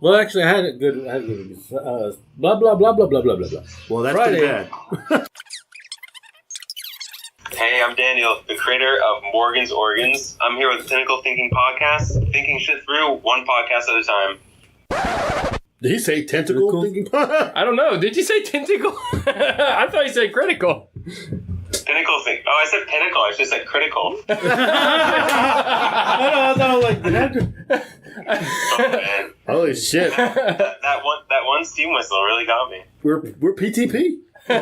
Well, actually, I had a good blah, blah, blah, blah, blah, blah, blah, blah. Well, that's Friday. pretty bad. Hey, I'm Daniel, the creator of Morgan's Organs. I'm here with the Pinnacle Thinking Podcast, thinking shit through one podcast at a time. Did he say tentacle? Thinking? I don't know. Did you say tentacle? I thought you said critical. Pinnacle Think. Oh, I said pinnacle. I should have said critical. I thought like Oh man, Holy shit. that one steam whistle really got me. We're PTP. All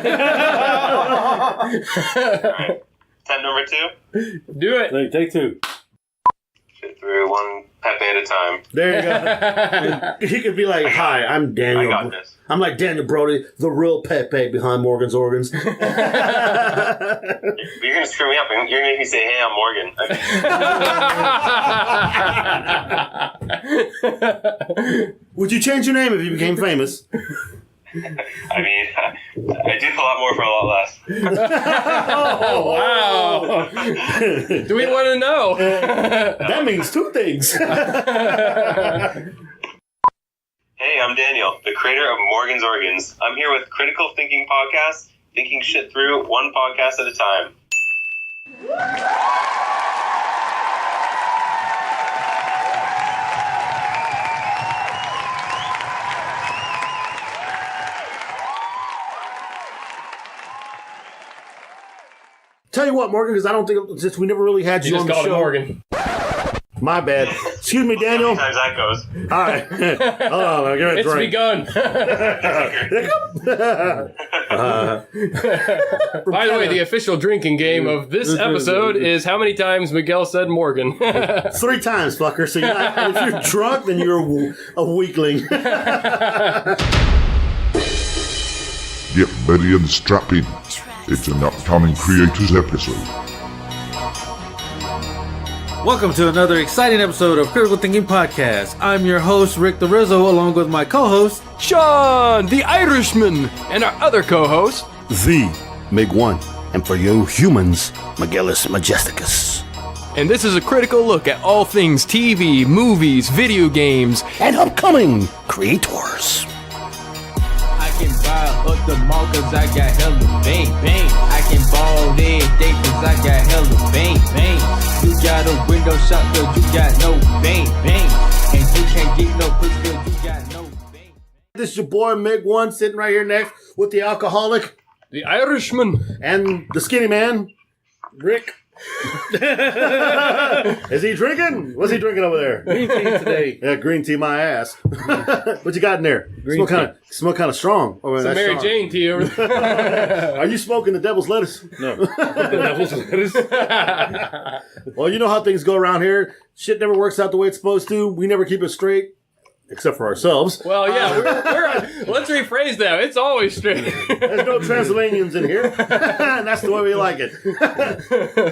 right, time number 2. Do it. Hey, take 2. Shit through one Pepe at a time. There you go. He could be like, "Hi, I'm Daniel. I got this. I'm like Daniel Brodie, the real Pepe behind Morgan's Organs." You're gonna screw me up. You're gonna make me say, "Hey, I'm Morgan." Would you change your name if you became famous? I mean, I do a lot more for a lot less. Oh, wow. Do we want to know? That means 2 things. Hey, I'm Daniel, the creator of Morgan's Organs. I'm here with Critical Thinking Podcast, thinking shit through one podcast at a time. Tell you what, Morgan, because I don't think, since we never really had you on just the called show. him Morgan. My bad. Excuse me, Daniel. How many times that goes. All right. Hold on, I'll give it a It's drink. begun. By the way, the official drinking game of this episode is how many times Miguel said Morgan. 3 times, fucker. So if you're drunk, then you're a weakling. Get ready and strap in. It's an upcoming creators episode. Welcome to another exciting episode of Critical Thinking Podcast. I'm your host, Rick the Rizzo, along with my co-host, Sean, the Irishman, and our other co-host, The Mig1. And for you humans, Magellus Majesticus. and this is a critical look at all things TV, movies, video games, And upcoming creators. I can buy up the mall cause I got hella bang bang. I can ball every day cause I got hella bang bang. You got a window shop cause you got no bang bang. And you can't get no pussy cause you got no bang. This is your boy Mig1 sitting right here next with the alcoholic the Irishman. and the skinny man, Rick. Is he drinking? What's he drinking over there? green tea today. Yeah, green tea my ass. What you got in there? Green Smell kind of strong. Oh, Some that's Mary strong. Jane tea over there. Are you smoking the devil's lettuce? No. The devil's lettuce. Well, you know how things go around here. Shit never works out the way it's supposed to. We never keep it straight, except for ourselves. Well, yeah, let's rephrase that. It's always straight. There's no Transylvanians in here. And that's the way we like it.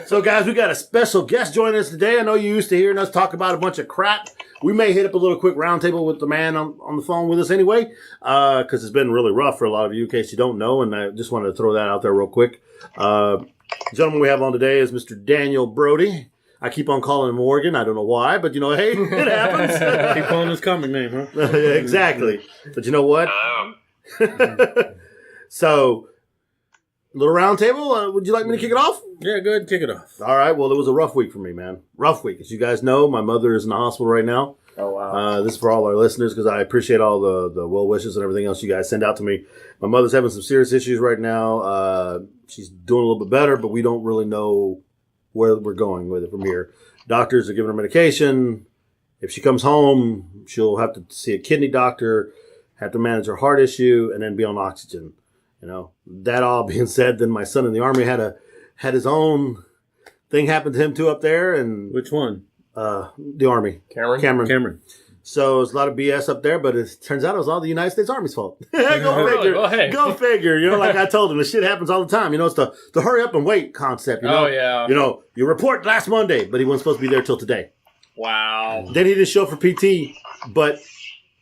So, guys, we got a special guest joining us today. I know you're used to hearing us talk about a bunch of crap. We may hit up a little quick roundtable with the man on the phone with us anyway, because it's been really rough for a lot of you, in case you don't know, and I just wanted to throw that out there real quick. Gentleman we have on today is Mr. Daniel Brodie. I keep on calling him Morgan. I don't know why, but, hey, it happens. Keep calling his comic name, huh? Exactly. But you know what? Hello. So, little round table. Would you like me to kick it off? Yeah, go ahead and kick it off. All right. Well, it was a rough week for me, man. Rough week. As you guys know, my mother is in the hospital right now. Oh, wow. This is for all our listeners because I appreciate all the well wishes and everything else you guys send out to me. My mother's having some serious issues right now. She's doing a little bit better, but we don't really know where we're going with it from here. Doctors are giving her medication. If she comes home, she'll have to see a kidney doctor, have to manage her heart issue, and then be on oxygen. That all being said, then my son in the Army had his own thing happen to him too up there, and Which one? the Army. Cameron. So it's a lot of BS up there, but it turns out it was all the United States Army's fault. Go figure. Well, hey. Go figure. Like I told him, this shit happens all the time. It's the hurry up and wait concept. Oh, yeah. You report last Monday, but he wasn't supposed to be there till today. Wow. Then he didn't show up for PT, but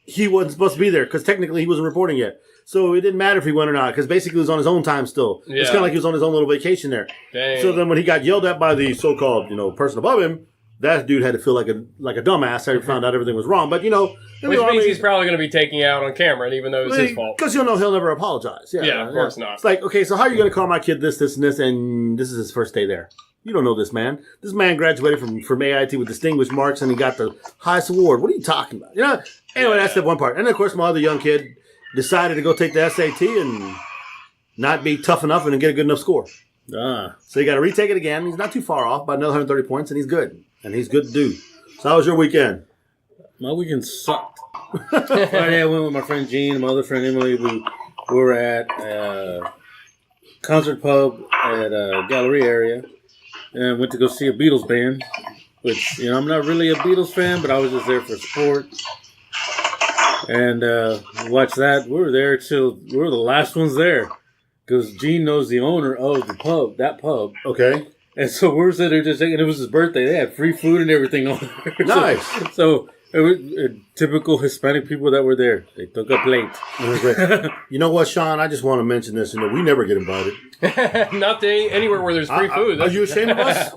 he wasn't supposed to be there because technically he wasn't reporting yet. So it didn't matter if he went or not because basically he was on his own time still. It's Yeah. kind of like he was on his own little vacation there. Dang. So then when he got yelled at by the so-called, person above him, that dude had to feel like a dumbass after he found out everything was wrong. But, you know... Which means he's probably going to be taking it out on camera, even though it's his fault. Because you'll know he'll never apologize. Yeah, of course not. It's like, okay, so how are you going to call my kid this, and this, and this is his first day there? You don't know this man. This man graduated from AIT with distinguished marks, and he got the highest award. What are you talking about? You know. Anyway, that's the one part. And, of course, my other young kid decided to go take the SAT and not be tough enough and get a good enough score. So you got to retake it again. He's not too far off, by another 130 points, and he's good. And he's good to do. So how was your weekend? My weekend sucked. Friday I went with my friend Gene and my other friend Emily. We were at a concert pub at a gallery area and went to go see a Beatles band, which, you know, I'm not really a Beatles fan, but I was just there for support. And watched that. We were there till we were the last ones there because Gene knows the owner of the pub, that pub. Okay. And so we're sitting there just thinking it was his birthday. They had free food and everything on there. Nice. So it was typical Hispanic people that were there. They took up late. You know what, Sean? I just want to mention this. You know, we never get invited. Not to anywhere where there's free food. Are you ashamed of us?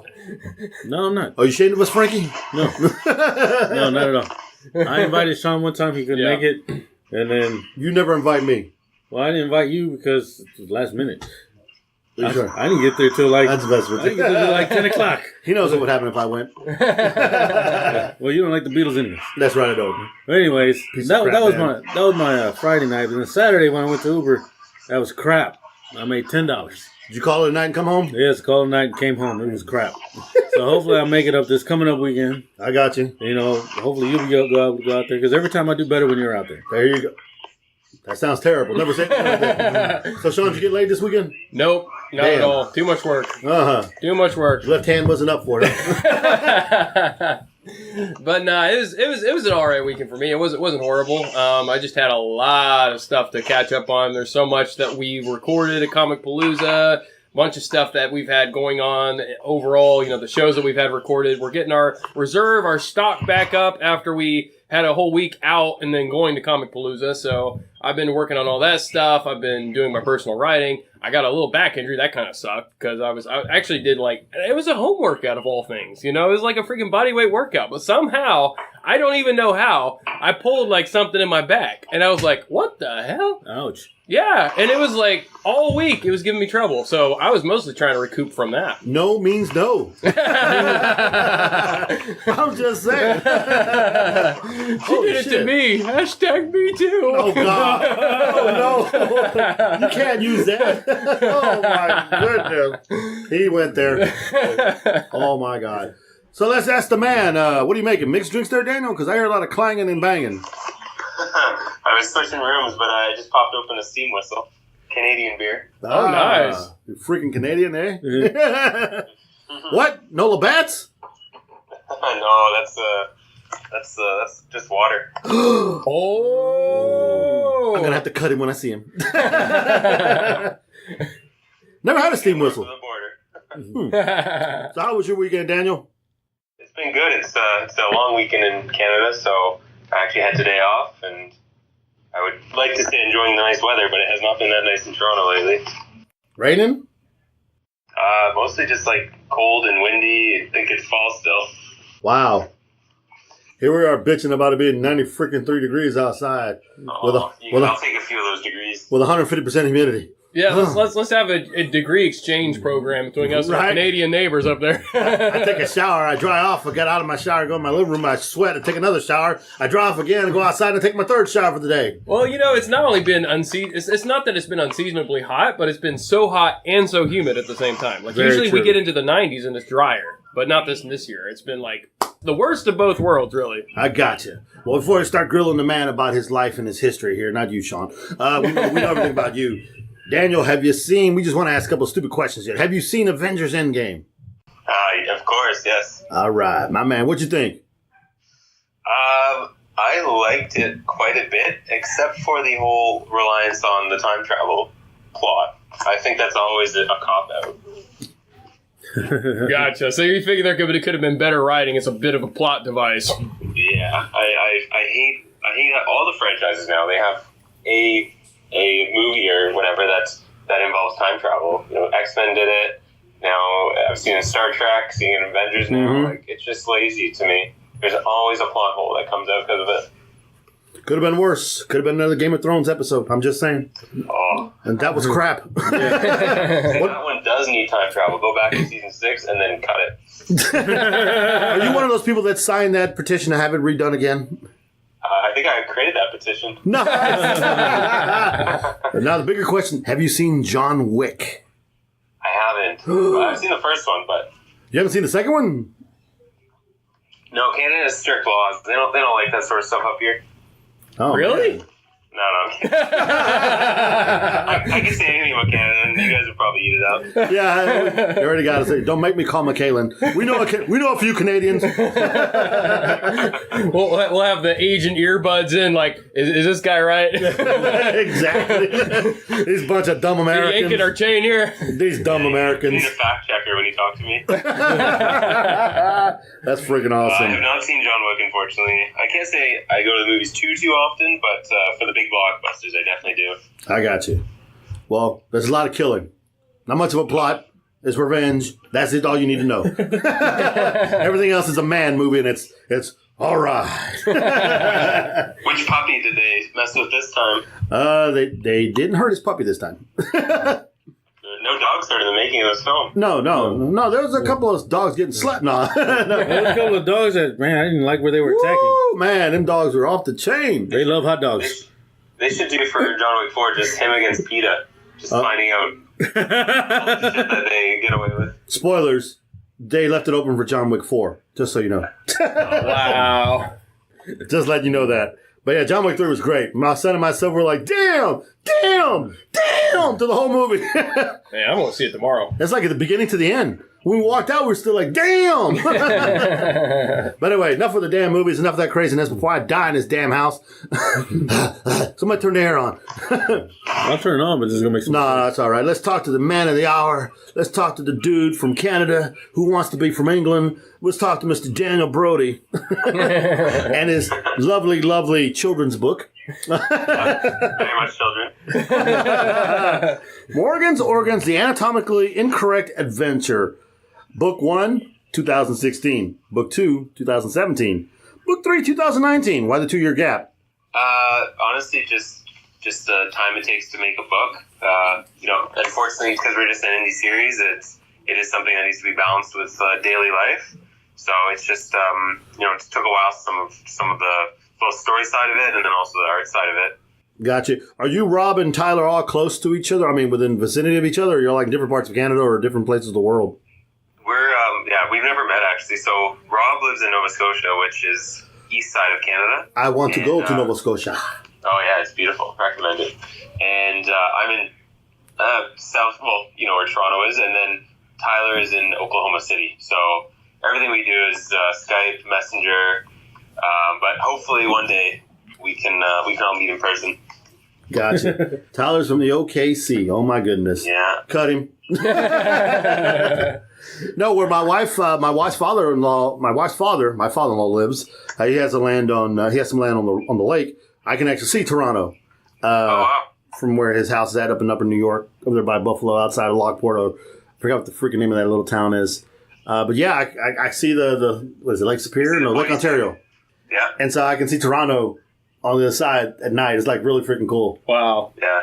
No, I'm not. Are you ashamed of us, Frankie? No. No, not at all. I invited Sean one time. He couldn't make it. And then... You never invite me. Well, I didn't invite you because it was last minute. I Sure. didn't get there till like... That's the best. I didn't get there till like 10 o'clock. He knows what would happen if I went. Well, you don't like the Beatles anyways. That's right, I don't. But anyways, Piece that of crap, was man. my Friday night. And then Saturday when I went to Uber, that was crap. I made $10. Did you call it a night and come home? Yes, called a night and came home. It was crap. So hopefully I'll make it up this coming up weekend. I got you. You know, hopefully you'll go out there because every time I do better when you're out there. There you go. That sounds terrible. Never say that. So, Sean, did you get laid this weekend? Nope, not at all. Too much work. Too much work. Left hand wasn't up for it. But nah, it was an alright weekend for me. It wasn't horrible. I just had a lot of stuff to catch up on. There's so much that we recorded at Comic Palooza. Bunch of stuff that we've had going on overall. You know, the shows that we've had recorded. We're getting our stock back up after we had a whole week out and then going to Comic Palooza. So I've been working on all that stuff. I've been doing my personal writing. I got a little back injury. That kind of sucked because I actually did it was a home workout of all things. You know, it was like a freaking bodyweight workout. But somehow, I don't even know how, I pulled like something in my back. And I was like, what the hell? Ouch. Yeah, and it was like all week it was giving me trouble. So I was mostly trying to recoup from that. No means no. I'm just saying. She did it to me. Hashtag me too. Oh, God. Oh, no. You can't use that. Oh, my goodness. He went there. Oh, my God. So let's ask the man, what are you making? Mixed drinks there, Daniel? Because I hear a lot of clanging and banging. I was switching rooms, but I just popped open a steam whistle. Canadian beer. Oh, nice. You're freaking Canadian, eh? What? No Labatt's? No, that's just water. Oh! I'm going to have to cut him when I see him. Never had a steam whistle. To the border. So how was your weekend, Daniel? It's been good. It's a long weekend in Canada, so I actually had today off, and I would like to say enjoying the nice weather, but it has not been that nice in Toronto lately. Raining? Mostly just like cold and windy. I think it's fall still. Wow. Here we are bitching about it being 93 degrees outside. I'll take a few of those degrees. With 150% humidity. Yeah, let's have a degree exchange program between us and our Canadian neighbors up there. I take a shower, I dry off, I get out of my shower, go in my living room, I sweat, I take another shower, I dry off again, and go outside and take my third shower for the day. Well, you know, it's not only been it's not that it's been unseasonably hot, but it's been so hot and so humid at the same time. Like, usually we get into the 90s and it's drier, but not this year. It's been like the worst of both worlds, really. I gotcha. Well, before I start grilling the man about his life and his history here, not you, Sean, we know everything about you. Daniel, have you seen, we just want to ask a couple of stupid questions here. Have you seen Avengers Endgame? Of course, yes. All right, my man, what'd you think? I liked it quite a bit, except for the whole reliance on the time travel plot. I think that's always a cop-out. Gotcha. So you figure there could have been better writing. It's a bit of a plot device. Yeah, I hate all the franchises now. They have a movie or whatever that involves time travel. You know, X-Men did it. Now I've seen Star Trek, seeing Avengers now. Mhm. Like, it's just lazy to me. There's always a plot hole that comes out because of it. Could have been worse. Could have been another Game of Thrones episode. I'm just saying. Oh, And that was crap. see, that one does need time travel. Go back to season 6 and then cut it. Are you one of those people that signed that petition to have it redone again? I think I created that petition. No. Now the bigger question: have you seen John Wick? I haven't. Well, I've seen the first one, but You haven't seen the second one? no, Canada has strict laws. They don't like that sort of stuff up here. Oh, Really? man. No, I'm kidding. I can say anything about Canada, and you guys would probably eat it up. Yeah, you already got to say. Don't make me call McKaylen. We know a few Canadians. We'll have the agent earbuds in. Like, is this guy right? Exactly. These bunch of dumb Americans. Yanking our chain here. These dumb You Americans. need a fact checker when you talk to me. That's freaking I awesome. have not seen John Wick, unfortunately. I can't say I go to the movies too often, but for the big blockbusters, I definitely do. I got you. Well, there's a lot of killing. Not much of a plot. It's revenge. That's it. All you need to know. Everything else is a man movie, and it's all right. Which puppy did they mess with this time? They didn't hurt his puppy this time. No dogs started the making of this film. No. There was a couple of dogs getting slapped. No. There was a couple of dogs that, man, I didn't like where they were attacking. Woo, man, them dogs were off the chain. They love hot dogs. They should do for John Wick 4 just him against PETA. Just finding out all the shit that they get away with. Spoilers, they left it open for John Wick 4, just so you know. Wow. Just letting you know that. But yeah, John Wick 3 was great. My son and myself were like, damn, to the whole movie. Man, I'm going to see it tomorrow. It's like at the beginning to the end. When we walked out, we were still like, damn. But anyway, enough of the damn movies, enough of that craziness before I die in this damn house. Somebody turn the air on. I'll turn it on, but this is going to make some No, it's all right. Let's talk to the man of the hour. Let's talk to the dude from Canada who wants to be from England. Let's talk to Mr. Daniel Brodie and his lovely, lovely children's book. Very much children. Morgan's Organs, The Anatomically Incorrect Adventure. Book 1, 2016. Book 2, 2017. Book 3, 2019. Why the 2-year gap? Honestly, just the time it takes to make a book. Unfortunately, because we're just an indie series, it is something that needs to be balanced with daily life. So it's just it took a while. Some of the both story side of it, and then also the art side of it. Gotcha. Are you, Rob, and Tyler all close to each other? I mean, within vicinity of each other? Or you're like in different parts of Canada or different places of the world? We've never met actually. So Rob lives in Nova Scotia, which is east side of Canada. I want to go to Nova Scotia. Oh yeah, it's beautiful. Recommend it. And I'm in south, where Toronto is, and then Tyler is in Oklahoma City. So everything we do is Skype, Messenger, but hopefully one day we can all meet in person. Gotcha. Tyler's from the OKC. Oh my goodness. Yeah. Cut him. No, where my father-in-law lives. He has some land on the lake. I can actually see Toronto. Wow. From where his house is at up in Upper New York, over there by Buffalo, outside of Lockport. I forgot what the freaking name of that little town is. But yeah, I see the what is it, Lake Superior? No, Lake Ontario. Yeah. And so I can see Toronto on the other side at night. It's like really freaking cool. Wow. Yeah.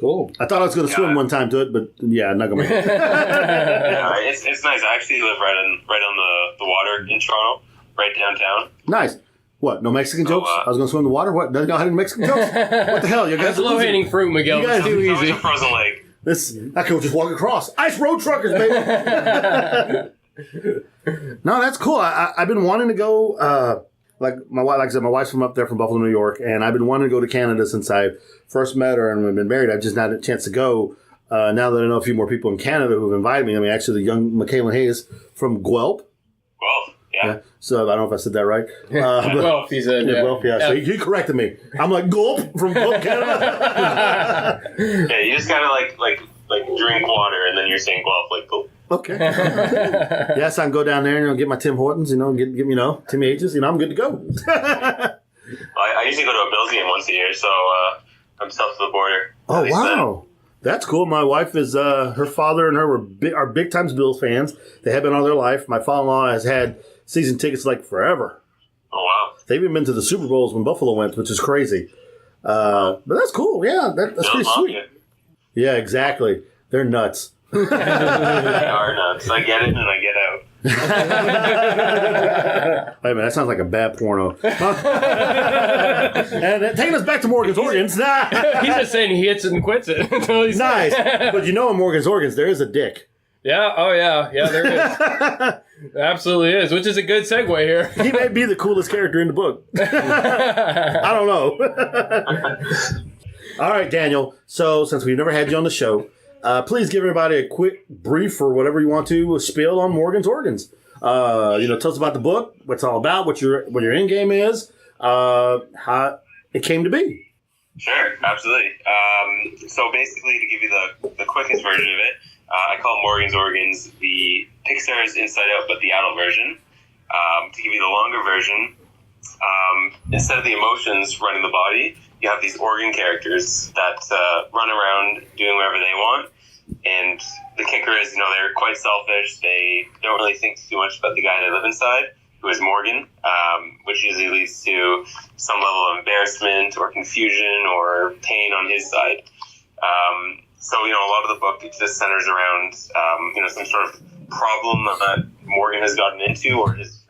cool. I thought I was going to swim one time to it, but yeah, I'm not going to. Yeah, it's nice. I actually live right on the water in Toronto, right downtown. Nice. What? No Mexican jokes? I was going to swim in the water? What? Doesn't got any Mexican jokes? What the hell? You guys That's low-hanging fruit, Miguel. You guys- It's too It's easy. a frozen lake. I could just walk across. Ice road truckers, baby. No, that's cool. I've been wanting to go. Like I said, my wife's from up there, from Buffalo, New York, and I've been wanting to go to Canada since I first met her and we've been married. I've just not had a chance to go. Now that I know a few more people in Canada who've invited me. I mean, actually, the young Michaela Hayes from Guelph. Well, yeah. So I don't know if I said that right. Well, he said, Yeah, Guelph, yeah. So he corrected me. I'm like, Gulp from Guelph, Canada. Yeah, you just gotta like drink water, and then you're saying Guelph, like Gulp. Okay. Yes, I can go down there and get my Tim Hortons, get Timmy H's, I'm good to go. I usually go to a Bills game once a year, so I'm south of the border. Oh, At least wow. That's cool. My wife is, her father and her are big time Bills fans. They have been all their life. My father-in-law has had season tickets like forever. Oh, wow. They've even been to the Super Bowls when Buffalo went, which is crazy. But that's cool. Yeah, that's pretty sweet. Yeah, exactly. They're nuts. They are nuts. I get in and I get out. Wait a minute, that sounds like a bad porno. And taking us back to Morgan's Organs. He's just saying he hits it and quits it. Nice. But you know in Morgan's Organs, there is a dick. Yeah, oh yeah. Yeah, there is. Absolutely is, which is a good segue here. He may be the coolest character in the book. I don't know. All right, Daniel. So, since we've never had you on the show, please give everybody a quick brief or whatever you want to spill on Morgan's Organs. Tell us about the book, what it's all about, what your end game is, how it came to be. Sure, absolutely. So basically, to give you the quickest version of it, I call Morgan's Organs the Pixar's Inside Out, but the adult version. To give you the longer version, instead of the emotions running the body, you have these organ characters that run around doing whatever they want. And the kicker is, they're quite selfish. They don't really think too much about the guy they live inside, who is Morgan, which usually leads to some level of embarrassment or confusion or pain on his side. So, a lot of the book, it just centers around, some sort of problem that Morgan has gotten into, or his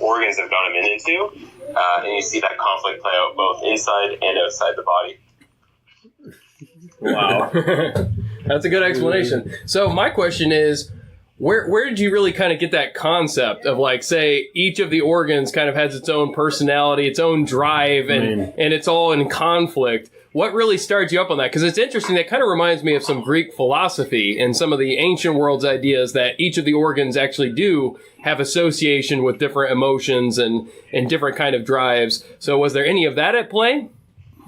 organs have got him into. And you see that conflict play out both inside and outside the body. Wow. That's a good explanation. So my question is, where did you really kind of get that concept of, like, say, each of the organs kind of has its own personality, its own drive, and it's all in conflict? What really started you up on that? Because it's interesting. That kind of reminds me of some Greek philosophy and some of the ancient world's ideas that each of the organs actually do have association with different emotions and different kind of drives. So was there any of that at play?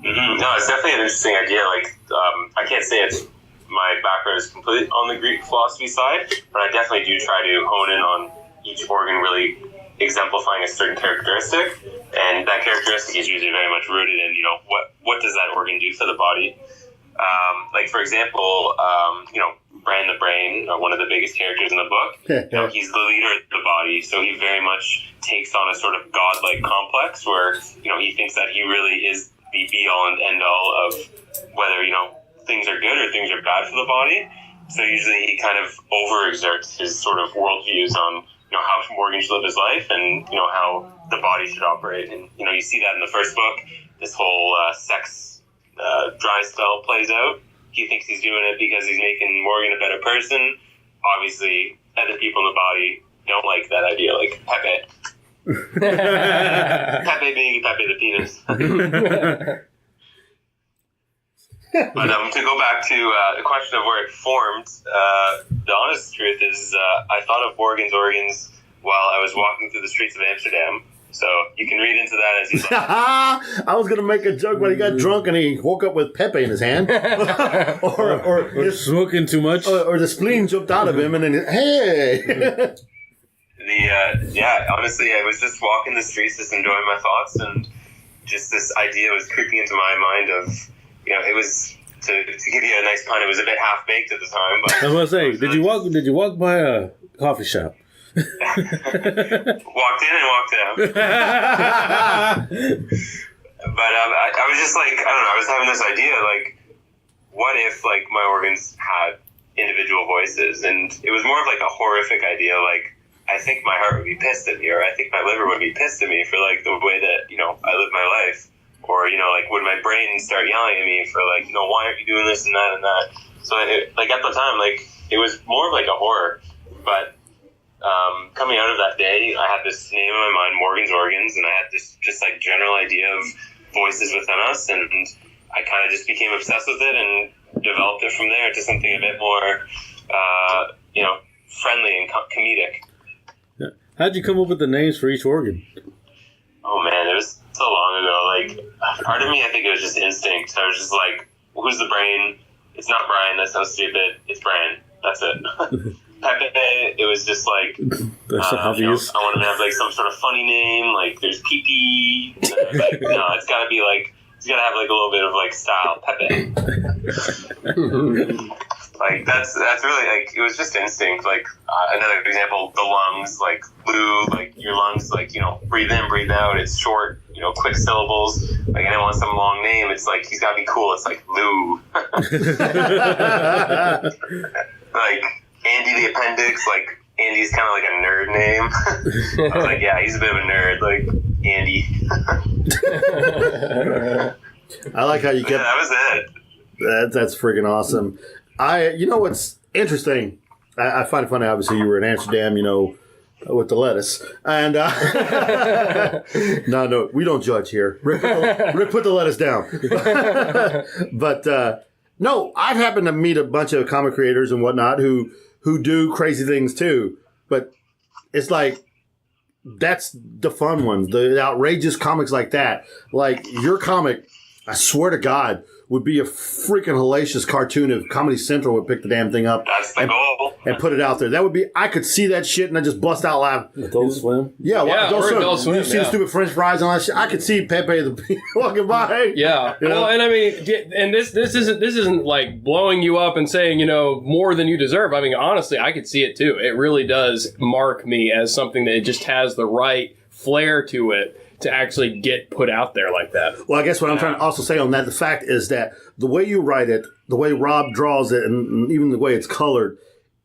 Mm-hmm. No, it's definitely an interesting idea. Like, I can't say it's my background is completely on the Greek philosophy side, but I definitely do try to hone in on each organ really exemplifying a certain characteristic, and that characteristic is usually very much rooted in, what does that organ do for the body? Like, for example, Bran the Brain, one of the biggest characters in the book, he's the leader of the body, so he very much takes on a sort of godlike complex where, he thinks that he really is the be-all and end-all of whether, things are good or things are bad for the body. So usually he kind of overexerts his sort of worldviews on, how Morgan should live his life and, how the body should operate. And, you see that in the first book, this whole sex dry spell plays out. He thinks he's doing it because he's making Morgan a better person. Obviously, other people in the body don't like that idea, like Pepe. Pepe being Pepe the penis. But to go back to the question of where it formed, the honest truth is I thought of Morgan's Organs while I was walking through the streets of Amsterdam. So you can read into that as you like. I was going to make a joke when he got drunk and he woke up with Pepe in his hand. or smoking too much. Or the spleen jumped out of him and then, hey! Honestly, I was just walking the streets, just enjoying my thoughts, and just this idea was creeping into my mind of, it was, to give you a nice pun, it was a bit half-baked at the time. But I was going to say, did you walk by a coffee shop? Walked in and walked out. But I was just like, I don't know, I was having this idea, like, what if, like, my organs had individual voices? And it was more of, like, a horrific idea, like, I think my heart would be pissed at me, or I think my liver would be pissed at me for, like, the way that, I live my life. Or, like, would my brain start yelling at me for, like, why aren't you doing this and that and that? So, at the time, like, it was more of, like, a horror. But coming out of that day, I had this name in my mind, Morgan's Organs, and I had this just, like, general idea of voices within us, and I kind of just became obsessed with it and developed it from there to something a bit more, friendly and comedic. Yeah. How'd you come up with the names for each organ? Oh, man, it was so long ago. Like, part of me, I think it was just instinct. I was just like, who's the brain? It's not Brian. That sounds stupid. It's Brian. That's it. Pepe, it was just like, that's obvious. I wanted to have, like, some sort of funny name. Like, there's Pee-Pee. Like, no, it's got to be, like, He's gotta have like a little bit of like style, Pepe. Like that's really like it was just instinct. Like another example, the lungs, like Lou, like your lungs, like breathe in, breathe out. It's short, quick syllables. Like I didn't want some long name. It's like he's gotta be cool. It's like Lou. Like Andy the Appendix. Like Andy's kind of like a nerd name. I was like, yeah, he's a bit of a nerd. Like Andy. I like how you kept. Yeah, that was it. That's freaking awesome. What's interesting? I find it funny. Obviously, you were in Amsterdam, with the lettuce, and no, we don't judge here. Rick, put the lettuce down. But no, I've happened to meet a bunch of comic creators and whatnot who do crazy things too. But it's like that's the fun ones, the outrageous comics like that. Like your comic, I swear to God, would be a freaking hellacious cartoon if Comedy Central would pick the damn thing up. That's the goal. And put it out there. That would be, I could see that shit and I just bust out laughing. Adult Swim? Yeah, Adult Swim. You see the stupid French fries and all that shit. I could see Pepe the walking by. Yeah. Well, and I mean, and this isn't like blowing you up and saying, more than you deserve. I mean, honestly, I could see it too. It really does mark me as something that just has the right flair to it to actually get put out there like that. Well, I guess what I'm trying to also say on that, the fact is that the way you write it, the way Rob draws it, and even the way it's colored,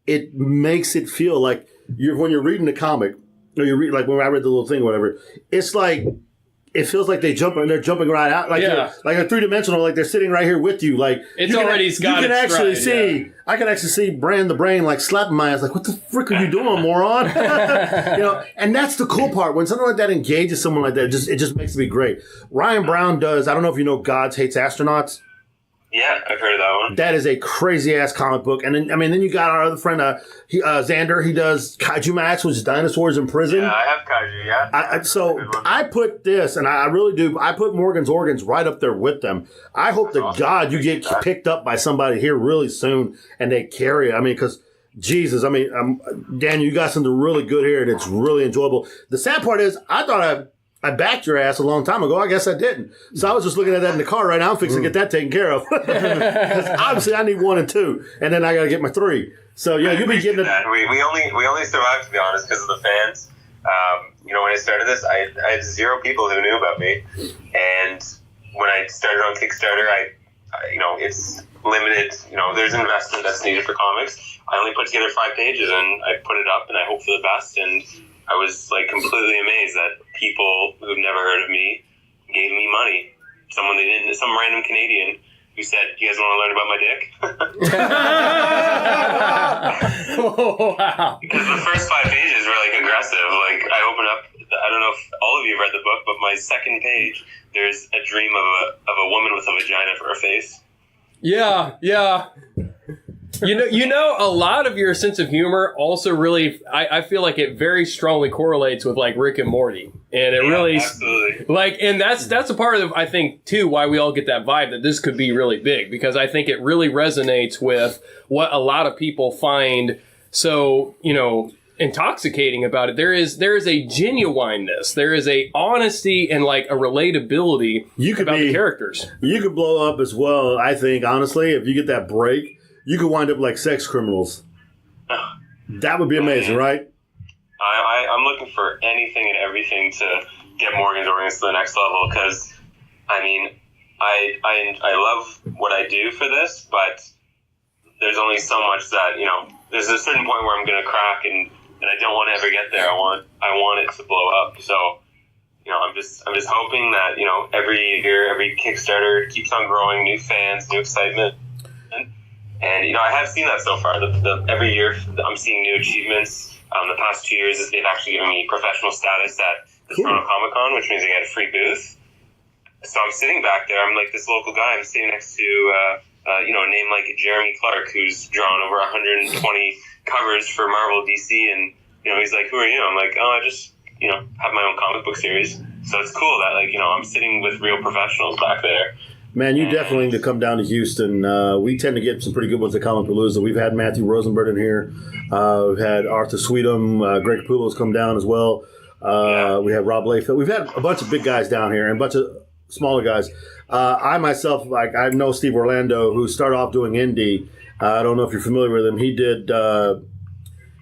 it makes it feel like when you're reading the comic, or you read, like when I read the little thing or whatever, it's like, it feels like they're jumping right out. Like, like a 3-dimensional, like they're sitting right here with you. Like it's already got. You can actually see. Yeah. I can actually see Brand the Brain like slapping my ass. Like, what the frick are you doing, moron? And that's the cool part. When something like that engages someone like that, it just makes it be great. Ryan Brown does. I don't know if you know Gods Hates Astronauts. Yeah, I've heard of that one. That is a crazy ass comic book. And then you got our other friend, Xander. He does Kaiju Max, which is dinosaurs in prison. Yeah, I have Kaiju. Yeah. So I put this, and I really do. I put Morgan's Organs right up there with them. I hope to God you get picked up by somebody here really soon, and they carry it. I mean, because Jesus, Daniel, you got something really good here, and it's really enjoyable. The sad part is, I thought I backed your ass a long time ago. I guess I didn't. So I was just looking at that in the car right now. I'm fixing to get that taken care of. Because obviously I need 1 and 2. And then I got to get my 3. So yeah, you'll be getting it. We only survived, to be honest, because of the fans. When I started this, I had 0 people who knew about me. And when I started on Kickstarter, I it's limited. There's investment that's needed for comics. I only put together 5 pages and I put it up and I hope for the best. And I was like completely amazed that people who've never heard of me gave me money. Some random Canadian who said, "You guys want to learn about my dick?" Wow! Because the first 5 pages were like aggressive. Like I open up. I don't know if all of you have read the book, but my second page, there's a dream of a woman with a vagina for a face. Yeah. You know, a lot of your sense of humor also really, I feel like it very strongly correlates with like Rick and Morty, and it really, absolutely. Like, and that's a part of, I think, too, why we all get that vibe that this could be really big, because I think it really resonates with what a lot of people find so, intoxicating about it. There is a genuineness, there is a honesty and like a relatability about the characters. You could blow up as well, I think, honestly, if you get that break. You could wind up like sex criminals. That would be amazing, right? I'm looking for anything and everything to get Morgan's Organs to the next level, because, I love what I do for this, but there's only so much that, there's a certain point where I'm going to crack, and I don't want to ever get there. I want it to blow up. So, I'm just hoping that, every year, every Kickstarter keeps on growing, new fans, new excitement. And, I have seen that so far. Every year, I'm seeing new achievements. The past 2 years, they've actually given me professional status at the Toronto Comic Con, which means I get a free booth. So I'm sitting back there. I'm like this local guy. I'm sitting next to, a name like Jeremy Clark, who's drawn over 120 covers for Marvel, DC. And, he's like, "Who are you?" I'm like, "Oh, I just, have my own comic book series." So it's cool that, I'm sitting with real professionals back there. Man, you definitely need to come down to Houston. We tend to get some pretty good ones at Comic Palooza. We've had Matthew Rosenberg in here. We've had Arthur Sweetum. Greg Capullo's come down as well. We have Rob Layfield. We've had a bunch of big guys down here and a bunch of smaller guys. I myself, like, I know Steve Orlando, who started off doing indie. I don't know if you're familiar with him. He did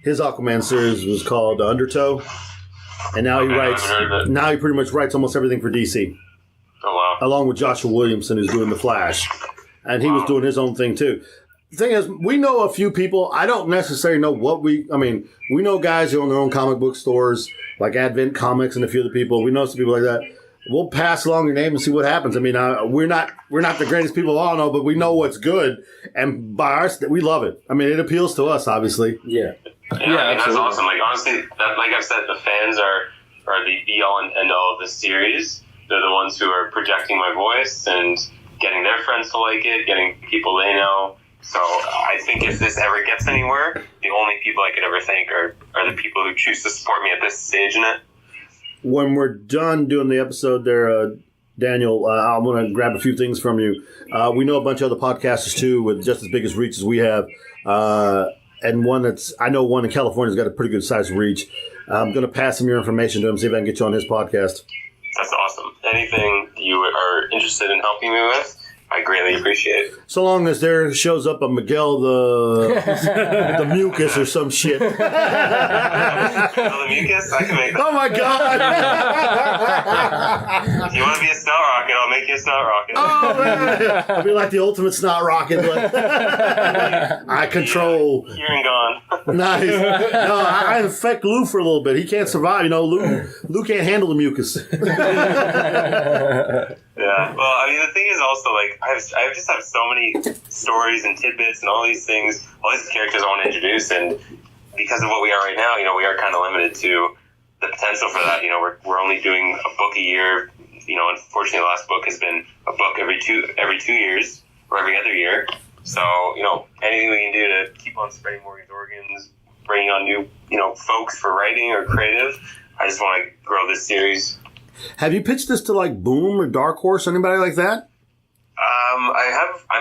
his Aquaman series was called Undertow, and now he writes. Now he pretty much writes almost everything for DC. Oh wow! Along with Joshua Williamson, who's doing The Flash, and he was doing his own thing too. The thing is, we know a few people. I don't necessarily know what we know guys who own their own comic book stores, like Advent Comics and a few other people. We know some people like that. We'll pass along your name and see what happens. I mean, we're not the greatest people all know, but we know what's good, and by our we love it. I mean, it appeals to us, obviously. Yeah. Yeah, that's awesome. Like, honestly, like I've said, the fans are the be all and end all of this series. They're the ones who are projecting my voice and getting their friends to like it, getting people they know. So I think if this ever gets anywhere, the only people I could ever thank are the people who choose to support me at this stage in it. When we're done doing the episode there, Daniel, I'm going to grab a few things from you. We know a bunch of other podcasters, too, with just as big as reach as we have. And I know one in California's got a pretty good sized reach. I'm going to pass some of your information to him, see if I can get you on his podcast. That's awesome. Anything you are interested in helping me with, I greatly appreciate it. So long as there shows up a Miguel the mucus or some shit. The mucus? I can make that. Oh my God! If you want to be a snot rocket, I'll make you a snot rocket. Oh man! I'll be like the ultimate snot rocket. Like, I control. Here and gone. Nice. No, I infect Lou for a little bit. He can't survive. You know, Lou can't handle the mucus. Yeah. Well, I mean, the thing is also, like, I just have so many stories and tidbits and all these things, all these characters I want to introduce, and because of what we are right now, we are kind of limited to the potential for that. We're only doing a book a year. Unfortunately, the last book has been a book every 2 years or every other year. So, anything we can do to keep on spreading Morgan's organs, bringing on new, folks for writing or creative, I just want to grow this series. Have you pitched this to like Boom or Dark Horse, anybody like that?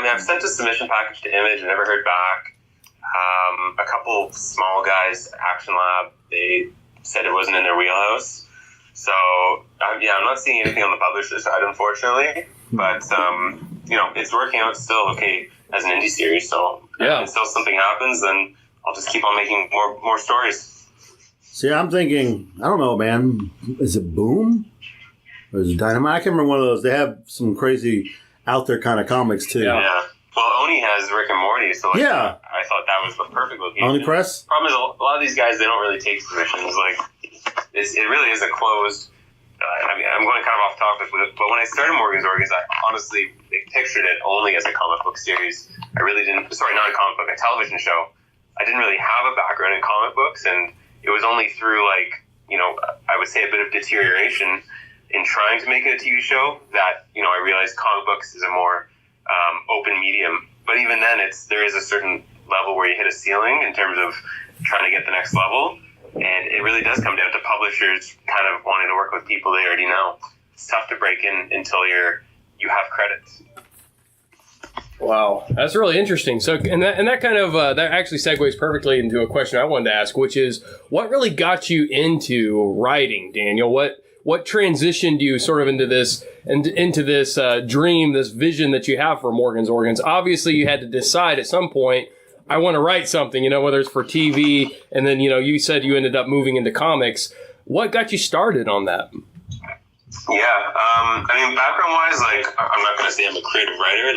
I've sent a submission package to Image and never heard back. A couple small guys, Action Lab, they said it wasn't in their wheelhouse. So, I'm not seeing anything on the publisher side, unfortunately. But, it's working out still okay as an indie series. So, until something happens, then I'll just keep on making more stories. See, I'm thinking, I don't know, man. Is it Boom? Or is it Dynamite? I can't remember one of those. They have some crazy out there kind of comics, too. Yeah. Well, Oni has Rick and Morty, so I thought that was the perfect location. Oni Press? Problem is, a lot of these guys, they don't really take submissions. Like, it really is a closed... I'm going kind of off topic with it, but when I started Morgan's Organs, I honestly pictured it only as a comic book series. I really didn't... Sorry, not a comic book, a television show. I didn't really have a background in comic books, and it was only through, I would say a bit of deterioration in trying to make it a TV show that, I realized comic books is a more open medium. But even then, there is a certain level where you hit a ceiling in terms of trying to get the next level. And it really does come down to publishers kind of wanting to work with people they already know. It's tough to break in until you have credits. Wow, that's really interesting. So, and that kind of that actually segues perfectly into a question I wanted to ask, which is, what really got you into writing, Daniel? What transitioned you sort of into this dream, this vision that you have for Morgan's Organs? Obviously, you had to decide at some point, I want to write something, whether it's for TV, and then, you said you ended up moving into comics. What got you started on that? Yeah, background-wise, I'm not going to say I'm a creative writer.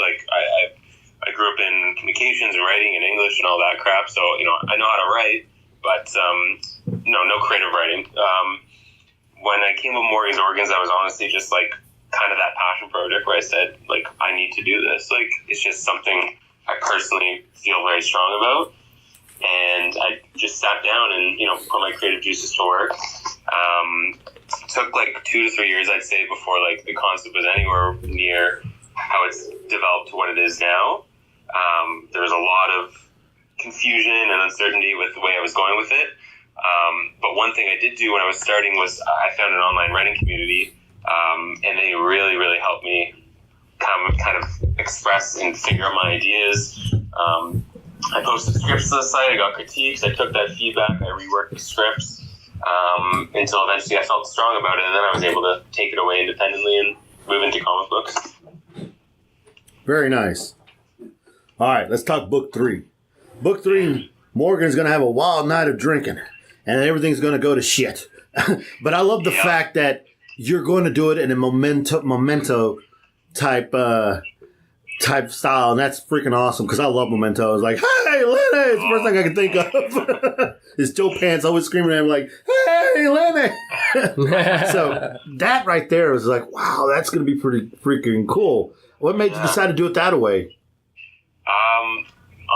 I grew up in communications and writing and English and all that crap, so, I know how to write, but, no creative writing. When I came with Morgan's Organs, I was honestly just, kind of that passion project where I said, I need to do this. It's just something I personally feel very strong about. And I just sat down and, put my creative juices to work. Took 2 to 3 years, I'd say, before the concept was anywhere near how it's developed to what it is now. There was a lot of confusion and uncertainty with the way I was going with it. But one thing I did do when I was starting was I found an online writing community, and they really, really helped me kind of express and figure out my ideas. I posted scripts to the site, I got critiques, I took that feedback, I reworked the scripts until eventually I felt strong about it, and then I was able to take it away independently and move into comic books. Very nice. All right, let's talk book 3. Book 3, Morgan's going to have a wild night of drinking, and everything's going to go to shit. But I love the fact that you're going to do it in a memento type style, and that's freaking awesome because I love memento. It's like, hey, Lenny! It's the first thing I can think of. His Joe Pants always screaming at him like, hey, Lenny! So that right there was like, wow, that's going to be pretty freaking cool. What made you decide to do it that way?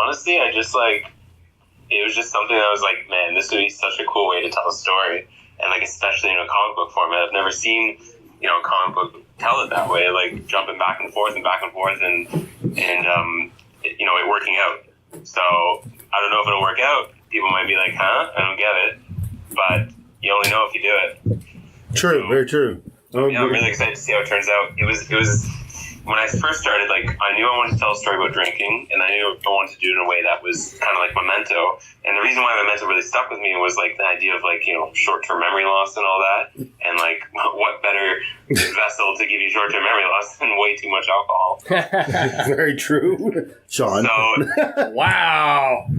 Honestly, I just like, it was just something that I was like, man, this would be such a cool way to tell a story. And like, especially in a comic book format. I've never seen, a comic book tell it that way, like jumping back and forth and it working out. So I don't know if it'll work out. People might be like, huh? I don't get it. But you only know if you do it. True, so, very true. I'm really excited to see how it turns out. It was when I first started, like, I knew I wanted to tell a story about drinking, and I knew I wanted to do it in a way that was kind of like Memento. And the reason why Memento really stuck with me was, like, the idea of, like, short-term memory loss and all that. And, like, what better vessel to give you short-term memory loss than way too much alcohol? Very true. Sean. So, wow.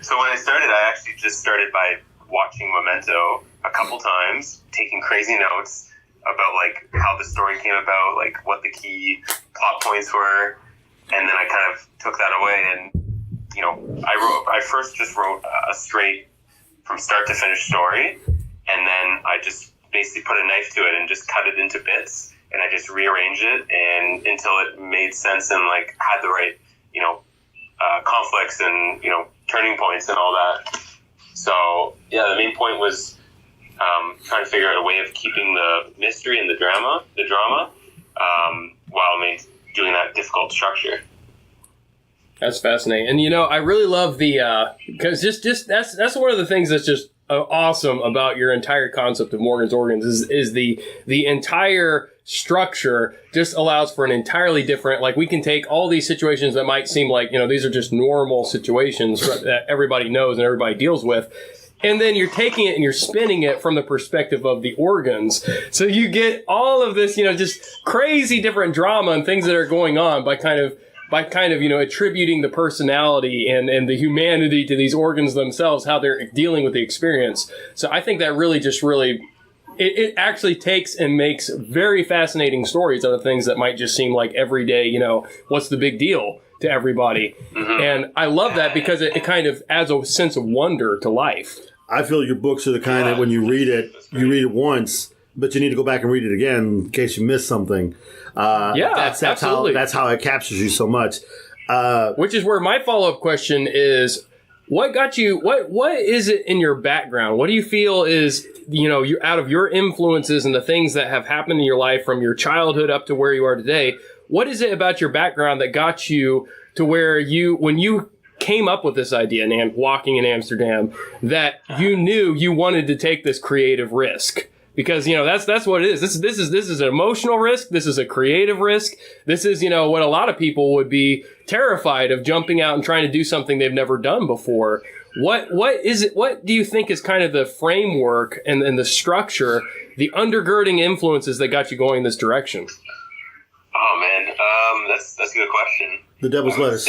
So when I started, I actually just started by watching Memento a couple times, taking crazy notes about like how the story came about, like what the key plot points were, and then I kind of took that away and I first just wrote a straight from start to finish story, and then I just basically put a knife to it and just cut it into bits, and I just rearranged it and until it made sense and like had the right conflicts and turning points and all that. So yeah, the main point was trying to figure out a way of keeping the mystery and the drama while doing that difficult structure. That's fascinating. And, I really love the, because just that's one of the things that's just awesome about your entire concept of Morgan's Organs is the entire structure just allows for an entirely different, like we can take all these situations that might seem like, these are just normal situations that everybody knows and everybody deals with. And then you're taking it and you're spinning it from the perspective of the organs. So you get all of this, just crazy different drama and things that are going on by kind of, attributing the personality and the humanity to these organs themselves, how they're dealing with the experience. So I think that really it actually takes and makes very fascinating stories out of things that might just seem like everyday, what's the big deal to everybody. Mm-hmm. And I love that because it kind of adds a sense of wonder to life. I feel your books are the kind that when you read it once, but you need to go back and read it again in case you missed something. That's absolutely. That's how it captures you so much. Which is where my follow-up question is, what got you, what is it in your background? What do you feel is, you out of your influences and the things that have happened in your life from your childhood up to where you are today, what is it about your background that got you to where when you came up with this idea, walking in Amsterdam, that you knew you wanted to take this creative risk? Because, that's what it is. This is an emotional risk. This is a creative risk. This is, what a lot of people would be terrified of, jumping out and trying to do something they've never done before. What is it? What do you think is kind of the framework and the structure, the undergirding influences that got you going in this direction? Oh man, that's a good question. The devil's lettuce.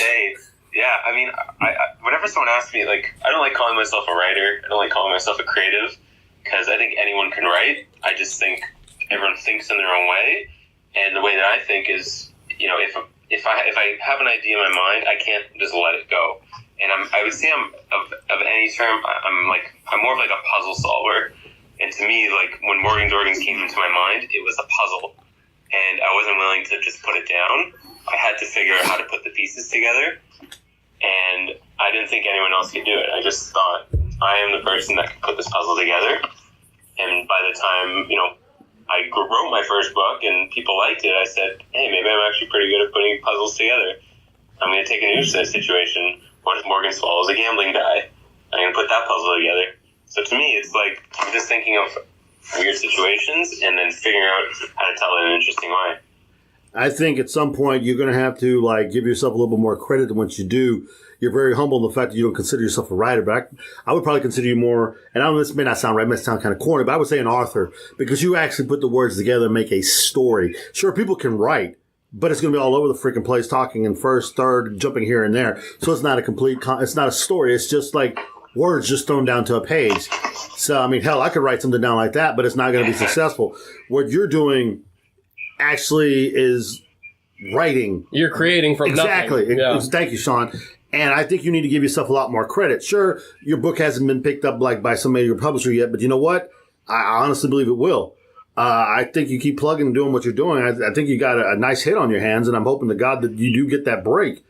Whenever someone asks me, like, I don't like calling myself a writer. I don't like calling myself a creative because I think anyone can write. I just think everyone thinks in their own way, and the way that I think is, if I have an idea in my mind, I can't just let it go. And I would say I'm of any term, I'm more of like a puzzle solver. And to me, like when Morgan's Organs came into my mind, it was a puzzle. And I wasn't willing to just put it down. I had to figure out how to put the pieces together. And I didn't think anyone else could do it. I just thought, I am the person that can put this puzzle together. And by the time, I wrote my first book and people liked it, I said, hey, maybe I'm actually pretty good at putting puzzles together. I'm going to take a new situation. What if Morgan swallows a gambling die? I'm going to put that puzzle together. So to me, it's like I'm just thinking of weird situations and then figuring out how to tell it in an interesting way. I think at some point you're going to have to give yourself a little bit more credit than what you do. You're very humble in the fact that you don't consider yourself a writer, but I would probably consider you more, and I don't know, this may not sound right, it may sound kind of corny, but I would say an author, because you actually put the words together and make a story. Sure, people can write, but it's going to be all over the freaking place, talking in first, third, jumping here and there. So it's not a complete, it's not a story. It's just like words just thrown down to a page. So, I mean, hell, I could write something down like that, but it's not going to be successful. What you're doing actually is writing. You're creating from exactly. nothing. Yeah. Thank you, Sean. And I think you need to give yourself a lot more credit. Sure, your book hasn't been picked up like by some major publisher yet, but you know what? I honestly believe it will. I think you keep plugging and doing what you're doing. I think you got a nice hit on your hands, and I'm hoping to God that you do get that break,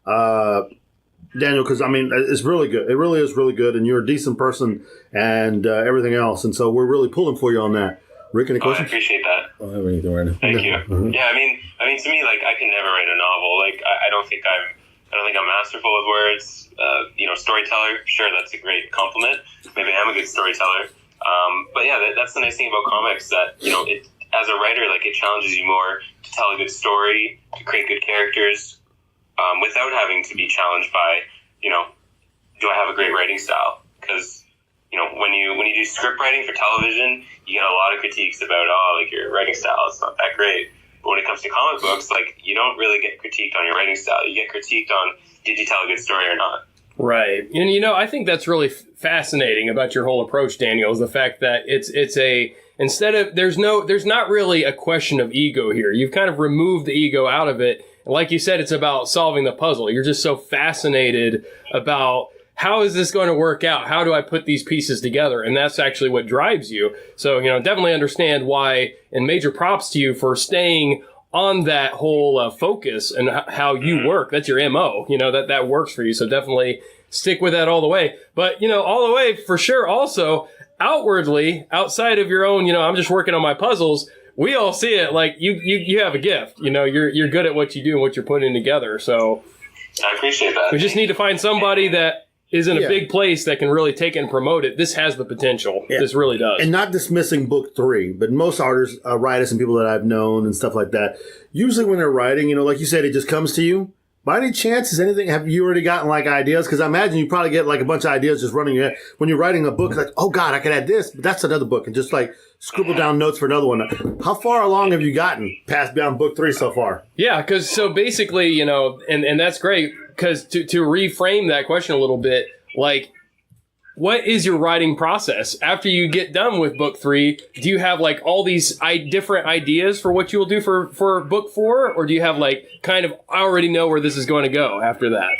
Daniel, because, I mean, it's really good. It really is really good, and you're a decent person and everything else, and so we're really pulling for you on that. Rick, any questions? I appreciate that. I don't have anything right now. Thank you. Mm-hmm. Yeah, I mean, to me, like, I can never write a novel. Like, I don't think I'm masterful with words. Storyteller, sure, that's a great compliment. Maybe I am a good storyteller. But yeah, that's the nice thing about comics, that, it, as a writer, like, it challenges you more to tell a good story, to create good characters, without having to be challenged by, do I have a great writing style? Because, when you do script writing for television, you get a lot of critiques about, your writing style, it's not that great. But when it comes to comic books, like, you don't really get critiqued on your writing style. You get critiqued on, did you tell a good story or not? Right. And, I think that's really fascinating about your whole approach, Daniel, is the fact that instead of, there's not really a question of ego here. You've kind of removed the ego out of it. And like you said, it's about solving the puzzle. You're just so fascinated about, how is this going to work out? How do I put these pieces together? And that's actually what drives you. So, definitely understand why, and major props to you for staying on that whole focus and how you work. That's your MO, that works for you. So definitely stick with that all the way. But, all the way for sure. Also, outwardly, outside of your own, I'm just working on my puzzles. We all see it like you have a gift. You're good at what you do and what you're putting together. So I appreciate that. We just need to find somebody that is in a big place that can really take it and promote it. This has the potential. Yeah. This really does. And not dismissing book 3, but most artists, writers and people that I've known and stuff like that, usually when they're writing, like you said, it just comes to you. By any chance, have you already gotten like ideas? Because I imagine you probably get like a bunch of ideas just running your head. When you're writing a book, like, oh God, I could add this, but that's another book. And just like scribble down notes for another one. How far along have you gotten past beyond book 3 so far? Yeah, because so basically, and that's great. Because to reframe that question a little bit, like, what is your writing process? After you get done with book 3, do you have like all these different ideas for what you will do for book 4? Or do you have like kind of already know where this is going to go after that?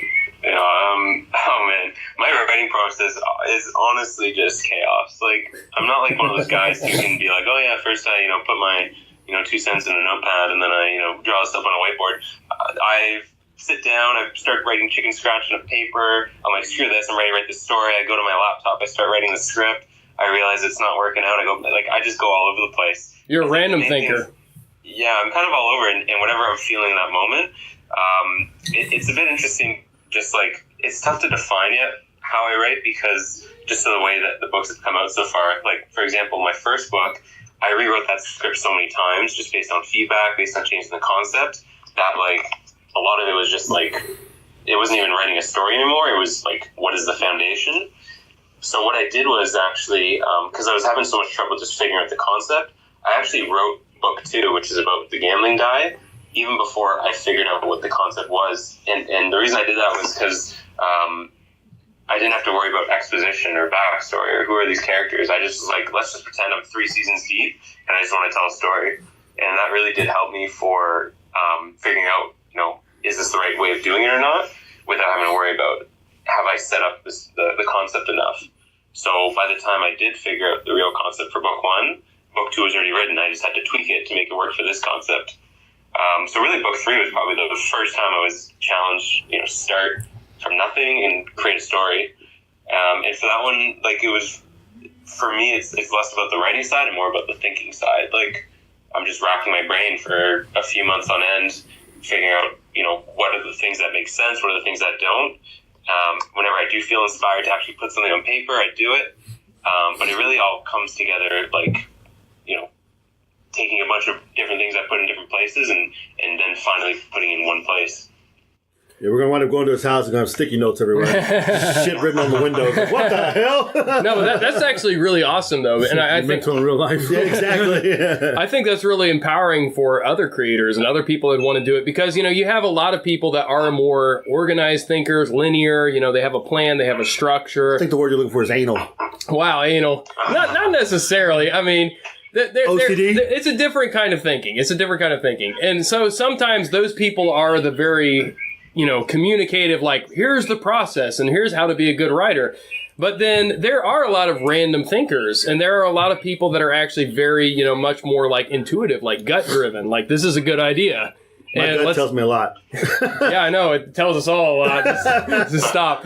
Oh man, my writing process is honestly just chaos. Like, I'm not like one of those guys who can be like, oh yeah, first I, put my, 2 cents in a notepad and then I, draw stuff on a whiteboard. I sit down, I start writing chicken scratch on a paper. I'm like, screw this, I'm ready to write this story. I go to my laptop, I start writing the script. I realize it's not working out. I just go all over the place. You're a random thinker. Yeah, I'm kind of all over, and whatever I'm feeling in that moment, it's a bit interesting. Just like, it's tough to define yet how I write, because just of the way that the books have come out so far. Like, for example, my first book, I rewrote that script so many times just based on feedback, based on changing the concept, that like a lot of it was just like, it wasn't even writing a story anymore. It was like, what is the foundation? So what I did was actually, because I was having so much trouble just figuring out the concept, I actually wrote book 2, which is about the gambling die, even before I figured out what the concept was. And the reason I did that was because I didn't have to worry about exposition or backstory or who are these characters. I just was like, let's just pretend I'm 3 seasons deep and I just want to tell a story. And that really did help me for figuring out, is this the right way of doing it or not, without having to worry about, have I set up the concept enough? So by the time I did figure out the real concept for book 1, book 2 was already written. I just had to tweak it to make it work for this concept. So really book 3 was probably the first time I was challenged, start from nothing and create a story. And for that one, like, it was, for me, it's less about the writing side and more about the thinking side. Like, I'm just racking my brain for a few months on end, figuring out, what are the things that make sense, what are the things that don't. Whenever I do feel inspired to actually put something on paper, I do it. But it really all comes together, like, taking a bunch of different things I put in different places and then finally putting in one place. Yeah, we're gonna wind up going to his house and gonna have sticky notes everywhere. Shit written on the windows. Like, what the hell? No, but that's actually really awesome, though. And I think in real life. Yeah, exactly. Yeah. I think that's really empowering for other creators and other people that want to do it because, you have a lot of people that are more organized thinkers, linear, they have a plan, they have a structure. I think the word you're looking for is anal. Wow, anal. Not necessarily. I mean, OCD? It's a different kind of thinking. And so sometimes those people are the very, communicative, like, here's the process and here's how to be a good writer. But then there are a lot of random thinkers, and there are a lot of people that are actually very, much more like intuitive, like gut driven, like this is a good idea. My gut tells me a lot. Yeah, I know. It tells us all a lot. Just stop.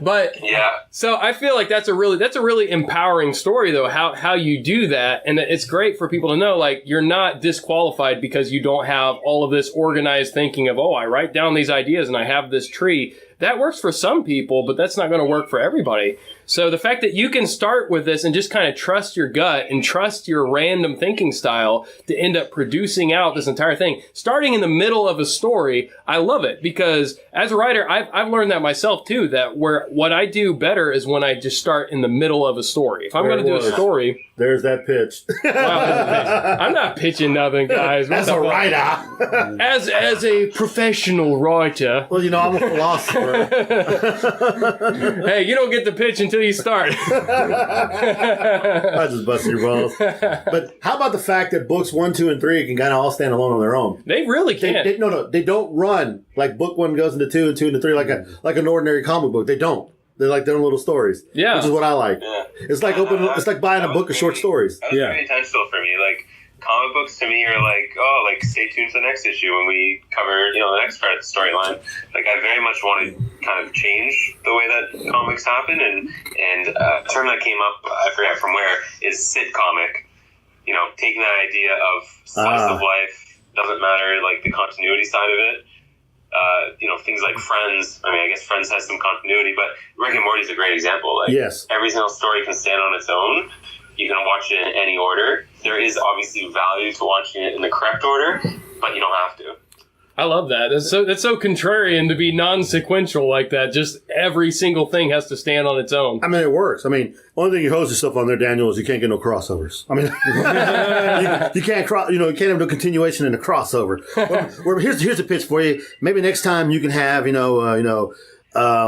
But yeah. So I feel like that's a really empowering story, though, how you do that. And it's great for people to know, like, you're not disqualified because you don't have all of this organized thinking of, I write down these ideas and I have this tree. That works for some people, but that's not going to work for everybody. So the fact that you can start with this and just kind of trust your gut and trust your random thinking style to end up producing out this entire thing, starting in the middle of a story, I love it because as a writer, I've learned that myself too, that what I do better is when I just start in the middle of a story. If I'm going to do a story... There's that pitch. Wow, I'm not pitching nothing, guys. As a writer. As a professional writer. Well, I'm a philosopher. Hey, you don't get the pitch until you start. I just busted your balls. But how about the fact that books 1, 2, and 3 can kind of all stand alone on their own? They really can. No, they don't run like book 1 goes into 2 and 2 into 3 like an ordinary comic book. They don't. They're like their own little stories. Yeah, which is what I like. Yeah. It's like it's like buying a book of short stories. That was very intentional for me. Like comic books to me are like, stay tuned to the next issue when we cover, the next part of the storyline. Like I very much want to kind of change the way that comics happen, and a term that came up, I forget from where, is sitcomic. Taking that idea of slice of life, doesn't matter, like the continuity side of it. Things like Friends. I mean, I guess Friends has some continuity, but Rick and Morty is a great example. Like, yes, every single story can stand on its own. You can watch it in any order. There is obviously value to watching it in the correct order, but you don't have to. I love that. That's so contrarian to be non-sequential like that. Just every single thing has to stand on its own. I mean, it works. I mean, only thing you hose yourself on there, Daniel, is you can't get no crossovers. I mean, you can't you can't have no continuation in a crossover. Well, here's a pitch for you. Maybe next time you can have,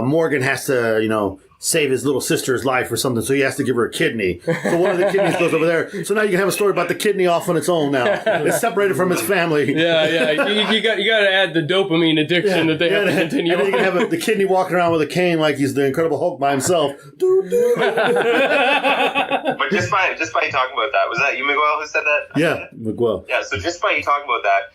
Morgan has to, save his little sister's life or something, so he has to give her a kidney. So one of the kidneys goes over there. So now you can have a story about the kidney off on its own now. It's separated from its family. Yeah. You got to add the dopamine addiction that they have to continue. And then you can have the kidney walking around with a cane like he's the Incredible Hulk by himself. But just by talking about that, was that you, Miguel, who said that? Yeah, Miguel. Yeah, so just by you talking about that,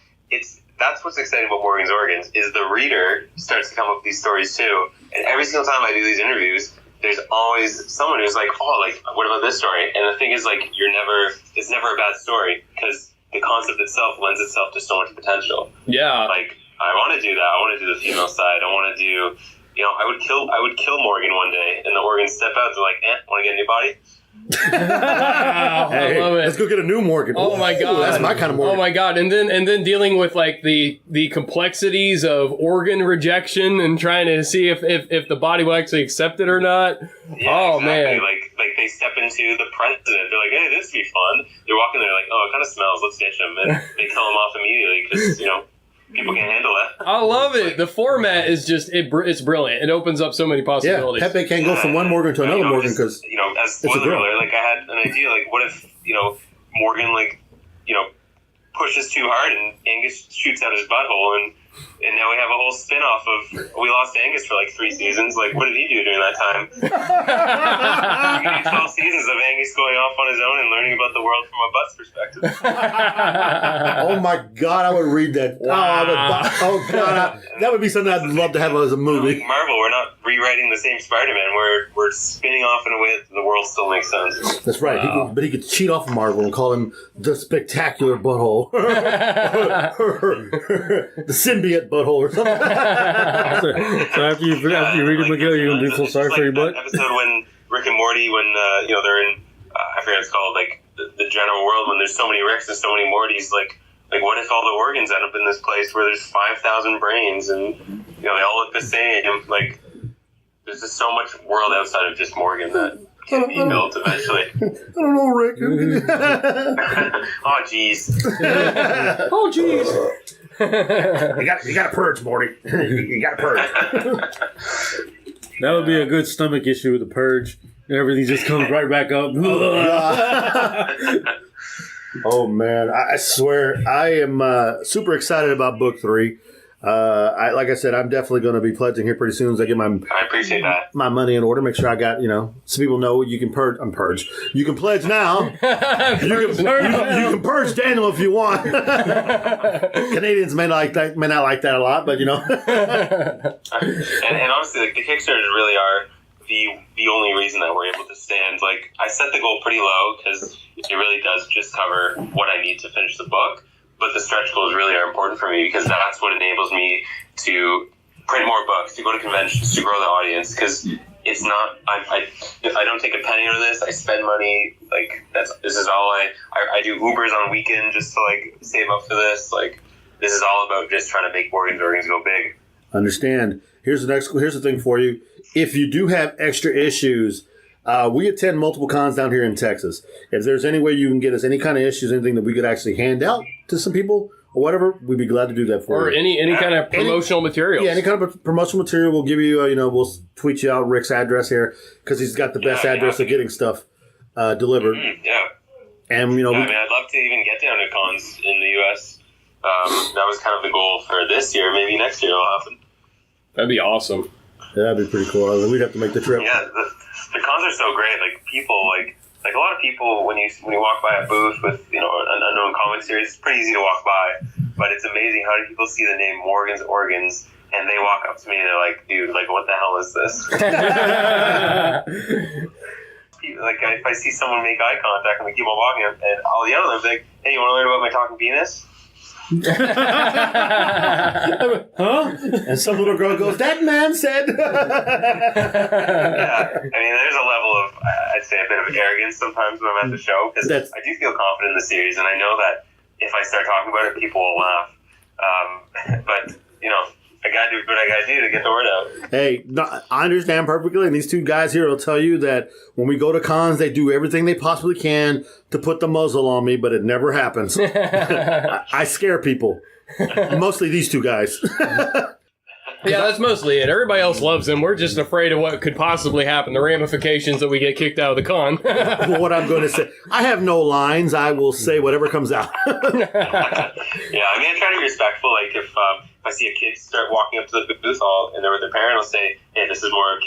that's what's exciting about Morgan's Organs, is the reader starts to come up with these stories too. And every single time I do these interviews, there's always someone who's like, what about this story? And the thing is, like, it's never a bad story because the concept itself lends itself to so much potential. Yeah. Like, I want to do that. I want to do the female side. I want to do, I would kill Morgan one day, and the organs step out. They're like, want to get a new body? I love it. Let's go get a new Morgan. Oh my god, that's my kind of Morgan. Oh my god, and then dealing with like the complexities of organ rejection and trying to see if the body will actually accept it or not. Yeah, exactly. Man, like they step into the president. They're like, hey, this would be fun. They're walking there like, it kind of smells. Let's ditch him, and they kill him off immediately because people can't handle it. I love it. The format is just it's brilliant. It opens up so many possibilities. Yeah, Pepe can't go from one Morgan to another Morgan because as spoiler alert, like I had an idea, like what if Morgan pushes too hard and Angus shoots out his butthole and now we have a whole spin-off of we lost Angus for like 3 seasons. Like, what did he do during that time? You can do 12 seasons of Angus going off on his own and learning about the world from a butt's perspective. Oh my god, I would read that. Wow. Oh god, that would be something I'd love to have as a movie. Marvel, we're not rewriting the same Spider-Man. We're spinning off in a way that the world still makes sense. That's right. Wow. He could cheat off of Marvel and call him the spectacular butthole. The symbiote butthole or something. So after you read it, Miguel, you're going to be full sorry for your butt? Episode when Rick and Morty, when they're in, I forget what it's called, like the general world, when there's so many Ricks and so many Mortys, like what if all the organs end up in this place where there's 5,000 brains and they all look the same. Like, there's just so much world outside of just Morgan that can be built eventually. I don't know, Rick. Oh, jeez. Oh, jeez. You got to purge, Morty. You got to purge. That would be a good stomach issue with the purge. And everything just comes right back up. Oh, man. I swear, I am super excited about book 3. Like I said, I'm definitely going to be pledging here pretty soon as I get I appreciate that. my money in order. Make sure I got, so people know you can purge. You can pledge now. You can purge Daniel if you want. Canadians may not like that a lot, but And honestly, like, the Kickstarters really are the only reason that we're able to stand. Like, I set the goal pretty low because it really does just cover what I need to finish the book. But the stretch goals really are important for me because that's what enables me to print more books, to go to conventions, to grow the audience. Because it's not, I don't take a penny out of this. I spend money. Like, this is all I do Ubers on weekend just to like save up for this. Like, this is all about just trying to make Morgan's Organs go big. Understand. Here's the thing for you. If you do have extra issues, we attend multiple cons down here in Texas. If there's any way you can get us any kind of issues, anything that we could actually hand out to some people or whatever, we'd be glad to do that for you. Or any kind of promotional materials. Yeah, any kind of promotional material. We'll give you, we'll tweet you out Rick's address here because he's got the best address of getting stuff delivered. Yeah. And, I mean, I'd love to even get down to cons in the U.S. That was kind of the goal for this year. Maybe next year it'll happen. That'd be awesome. Yeah, that'd be pretty cool. I mean, we'd have to make the trip. Yeah, the cons are so great. Like, people, like a lot of people, when you walk by a booth with, an unknown comic series, it's pretty easy to walk by. But it's amazing how many people see the name Morgan's Organs and they walk up to me and they're like, dude, like, what the hell is this? Like, if I see someone make eye contact and we keep on walking, and I'll yell at them, like, hey, you want to learn about my talking penis? Huh? And some little girl goes, that man said. Yeah, I mean, there's a level of, I'd say, a bit of arrogance sometimes when I'm at the show, because I do feel confident in the series, and I know that if I start talking about it, people will laugh. But, I gotta do what I gotta do to get the word out. Hey, I understand perfectly, and these two guys here will tell you that when we go to cons, they do everything they possibly can to put the muzzle on me, but it never happens. I scare people. Mostly these two guys. Yeah, that's mostly it. Everybody else loves him. We're just afraid of what could possibly happen, the ramifications that we get kicked out of the con. What I'm going to say. I have no lines. I will say whatever comes out. Yeah, I mean, I try to be respectful. Like, if I see a kid start walking up to the booth hall and they're with their parent, I'll say, hey, this is more a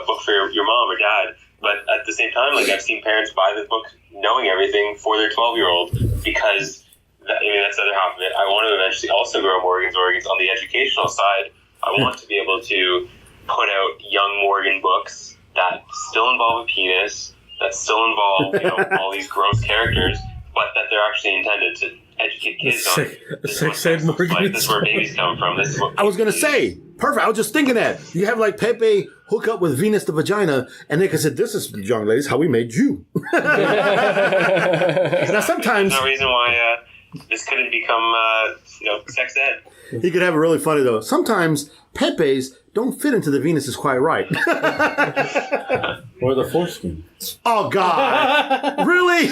book for your mom or dad. But at the same time, like, I've seen parents buy the book knowing everything for their 12-year-old because, that's the other half of it. I want to eventually also grow Morgan's Organs on the educational side. I want to be able to put out young Morgan books that still involve a penis, that still involve, all these gross characters, but that they're actually intended to educate kids on. This is where babies come from. This is what I was going to say. Perfect. I was just thinking that. You have like Pepe hook up with Venus the vagina, and Nick said, this is, young ladies, how we made you. Now sometimes... There's no reason why this couldn't become, sex ed. He could have it really funny, though. Sometimes Pepe's don't fit into the Venuses quite right. Or the foreskin. Oh, God. Really?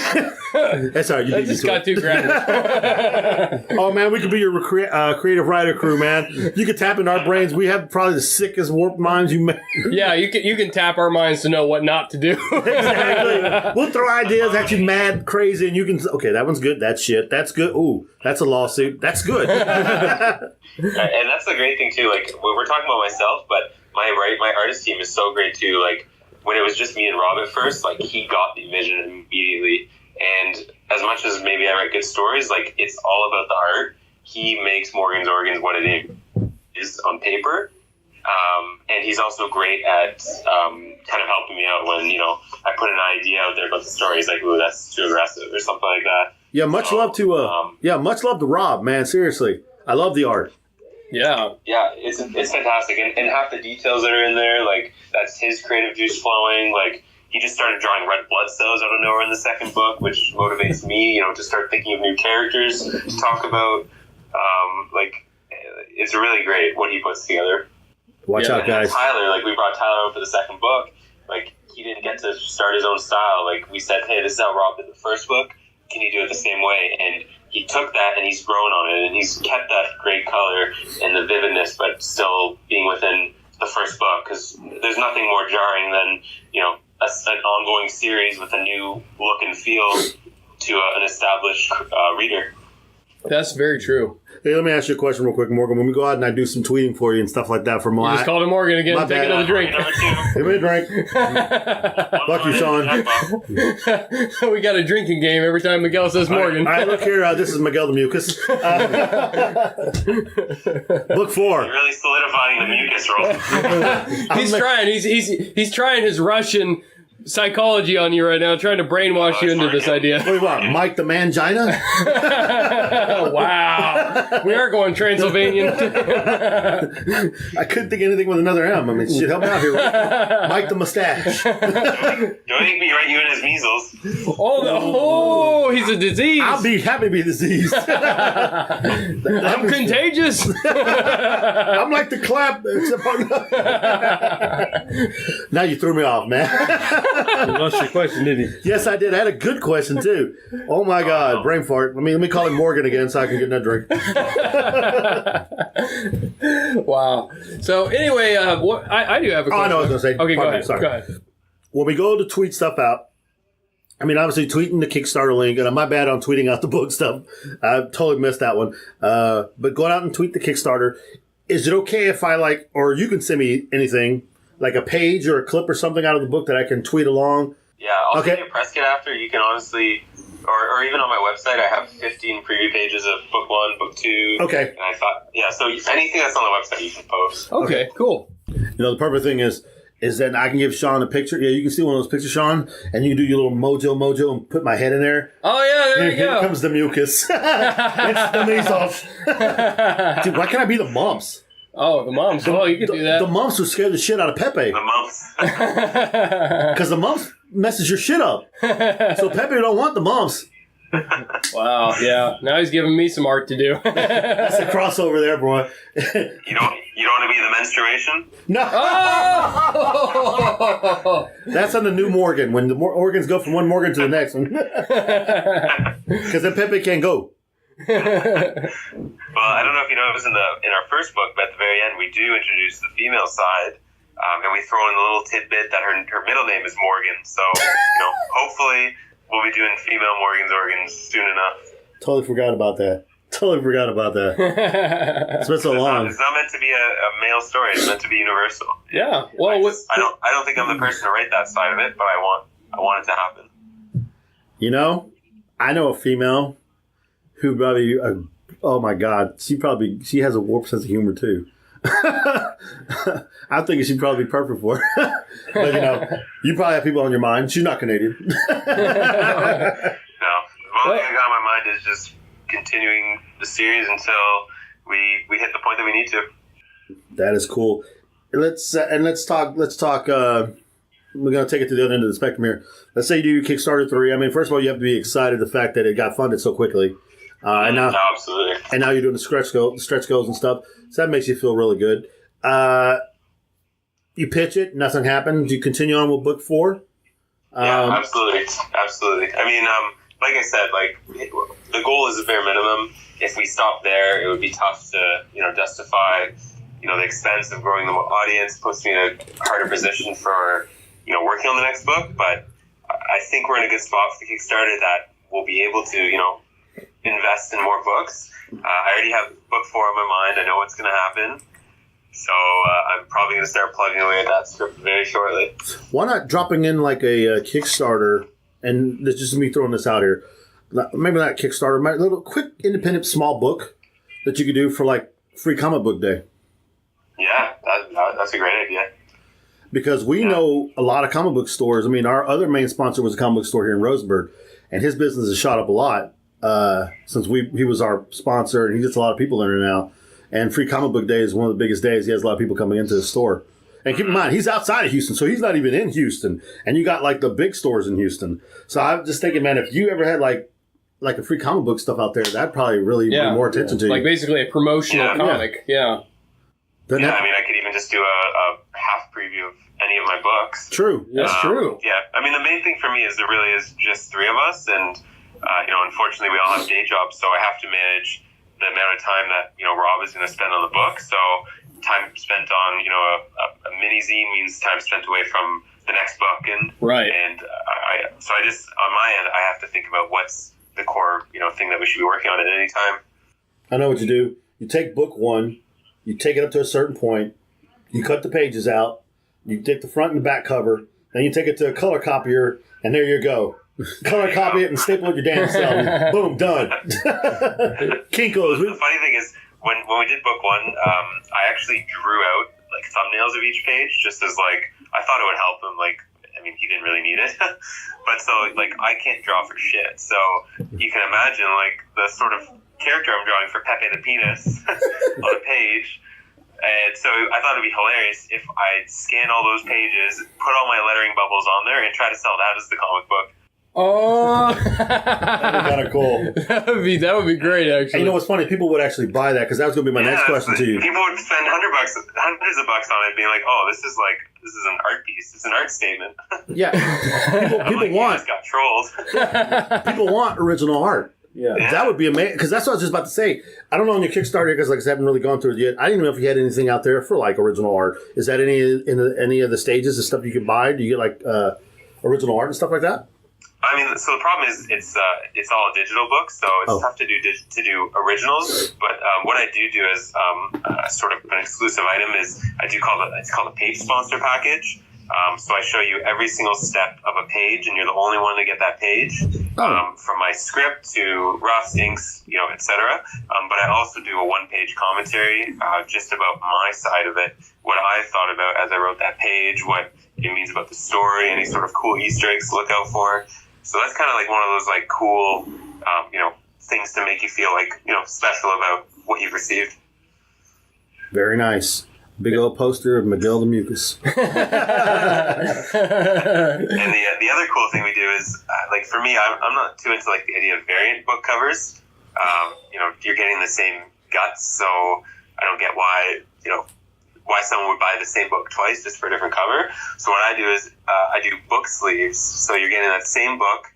That's all right. You That just got too graphic. Oh, man, we could be your creative writer crew, man. You could tap into our brains. We have probably the sickest warped minds you made. Yeah, you can tap our minds to know what not to do. Exactly. We'll throw ideas at you mad, crazy, and you can, okay, that one's good. That's shit. That's good. Ooh, that's a lawsuit. That's good. And that's the great thing, too. Like, we're talking about myself, but my artist team is so great, too. Like, when it was just me and Rob at first, like, he got the vision immediately. And as much as maybe I write good stories, like, it's all about the art. He makes Morgan's Organs what it is on paper. And he's also great at kind of helping me out when, I put an idea out there about the story. He's like, ooh, that's too aggressive or something like that. Yeah, much love to Rob, man. Seriously. I love the art. Yeah. Yeah, it's fantastic. And half the details that are in there, like, that's his creative juice flowing. Like, he just started drawing red blood cells out of nowhere in the second book, which motivates me, to start thinking of new characters to talk about. It's really great what he puts together. Watch out, guys. Tyler, like we brought Tyler over for the second book. Like he didn't get to start his own style. Like we said, hey, this is how Rob did the first book. Can you do it the same way? And he took that and he's grown on it, and he's kept that great color and the vividness, but still being within the first book. Because there's nothing more jarring than an ongoing series with a new look and feel to an established reader. That's very true. Hey, let me ask you a question real quick, Morgan. When we go out and I do some tweeting for you and stuff like that for my... You just called him Morgan again. My Take bad. another drink. Number 2. Give me a drink. Fuck you, Sean. We got a drinking game every time Miguel says Morgan. All right, look here. This is Miguel the Mucus. Book 4. You're really solidifying the mucus role. He's trying. He's trying his Russian psychology on you right now, trying to brainwash you into this idea. What do you want, Mike the Mangina? Wow. We are going Transylvanian. I couldn't think of anything with another M. I mean, shit, help me out here. Right? Mike the Mustache. Don't make me write you in as measles. Oh, he's a disease. I'll be happy to be diseased. I'm contagious. I'm like the clap. Now you threw me off, man. You lost your question, didn't you? Yes, I did. I had a good question too. Oh my God, brain fart. Let me call him Morgan again so I can get that drink. Wow. So anyway, I do have a question. Oh, I know what I was going to say. Okay, go Pardon me, ahead. sorry. Go ahead. When we go to tweet stuff out, I mean, obviously tweeting the Kickstarter link, and I'm my bad on tweeting out the book stuff. I totally missed that one. But going out and tweet the Kickstarter, is it okay if I or you can send me anything, like a page or a clip or something out of the book that I can tweet along? Yeah, I'll send you a press kit after. You can honestly, or even on my website, I have 15 preview pages of book 1, book 2. Okay. And I thought, so anything that's on the website you can post. Okay, cool. The perfect thing is that I can give Sean a picture. Yeah, you can see one of those pictures, Sean, and you can do your little mojo and put my head in there. Oh, yeah, there you Here go. comes the mucus. It's the measles. Dude, why can't I be the mumps? Oh, the moms. Well, you can do that. The mumps would scare the shit out of Pepe. The mumps. Because the mumps messes your shit up. So Pepe don't want the mumps. Wow, yeah. Now he's giving me some art to do. That's a crossover there, boy. You don't want to be the menstruation? No. Oh! That's on the new Morgan, when the organs go from one Morgan to the next one. Because then Pepe can't go. Well, I don't know if you noticed in our first book, but at the very end we do introduce the female side, and we throw in the little tidbit that her middle name is Morgan. So hopefully we'll be doing female Morgan's organs soon enough. Totally forgot about that. It's been so long. It's not meant to be a male story. It's meant to be universal. Yeah. Well, I don't think I'm the person to write that side of it, but I want it to happen. I know a female who probably, oh my God, she has a warped sense of humor too. I'm thinking she'd probably be perfect for it. But you probably have people on your mind. She's not Canadian. No. The only thing I got on my mind is just continuing the series until we hit the point that we need to. That is cool. Let's talk. We're gonna take it to the other end of the spectrum here. Let's say you do Kickstarter 3. I mean, first of all, you have to be excited the fact that it got funded so quickly. And now, absolutely. And now you're doing the stretch goals and stuff. So that makes you feel really good. You pitch it, nothing happens. You continue on with book 4. Yeah, absolutely. I mean, like I said, the goal is a bare minimum. If we stop there, it would be tough to, justify, the expense of growing the audience. Puts me in a harder position for, working on the next book. But I think we're in a good spot for the Kickstarter that we'll be able to, invest in more books. I already have book 4 on my mind. I know what's going to happen. So I'm probably going to start plugging away at that script very shortly. Why not dropping in like a Kickstarter, and this is just me throwing this out here, maybe not Kickstarter, a little quick independent small book that you could do for like free comic book day. Yeah, that's a great idea. Because we know a lot of comic book stores. I mean, our other main sponsor was a comic book store here in Rosenberg, and his business has shot up a lot since he was our sponsor, and he gets a lot of people in there now. And Free Comic Book Day is one of the biggest days. He has a lot of people coming into the store. And keep in mind, he's outside of Houston, so he's not even in Houston. And you got like the big stores in Houston. So I'm just thinking, man, if you ever had like a free comic book stuff out there, that'd probably really bring more attention to you. Like basically a promotional comic. Yeah. I mean, I could even just just do a half preview of any of my books. True. That's true. Yeah, I mean, the main thing for me is there really is just three of us, and unfortunately, we all have day jobs, so I have to manage the amount of time that Rob is going to spend on the book. So time spent on a mini zine means time spent away from the next book, and right. And I just on my end, I have to think about what's the core thing that we should be working on at any time. I know what you do. You take book one, you take it up to a certain point, you cut the pages out, you take the front and the back cover, then you take it to a color copier, and there you go. Color copy it and staple it your damn self. Boom, done. Kinkos. The funny thing is, when we did book one, I actually drew out like thumbnails of each page, just as like I thought it would help him. Like, I mean, he didn't really need it, but so like I can't draw for shit. So you can imagine like the sort of character I'm drawing for Pepe the Penis on a page. And so I thought it'd be hilarious if I scan all those pages, put all my lettering bubbles on there, and try to sell that as the comic book. Oh, That'd be kind of cool. That would be great, actually. And you know what's funny? People would actually buy that because that was going to be my next question to you. People would spend hundreds of bucks on it, being like, "Oh, this is an art piece. It's an art statement." Yeah, people want. Got trolled. People want original art. Yeah. That would be amazing. Because that's what I was just about to say. I don't know on your Kickstarter because, like I said, I haven't really gone through it yet. I didn't know if you had anything out there for like original art. Is that any of the stages of stuff you can buy? Do you get like original art and stuff like that? I mean, so the problem is it's all a digital book, so it's tough to do originals. But what I do is sort of an exclusive item is it's called a page sponsor package. So I show you every single step of a page, and you're the only one to get that page. From my script to roughs, inks, etc. But I also do a one-page commentary just about my side of it, what I thought about as I wrote that page, what it means about the story, any sort of cool Easter eggs to look out for. So that's kind of like one of those like cool, things to make you feel like special about what you've received. Very nice. Big old poster of Miguel the Mucus. And the other cool thing we do is, like for me, I'm not too into like the idea of variant book covers. You're getting the same guts, so I don't get why someone would buy the same book twice just for a different cover. So what I do is I do book sleeves. So you're getting that same book,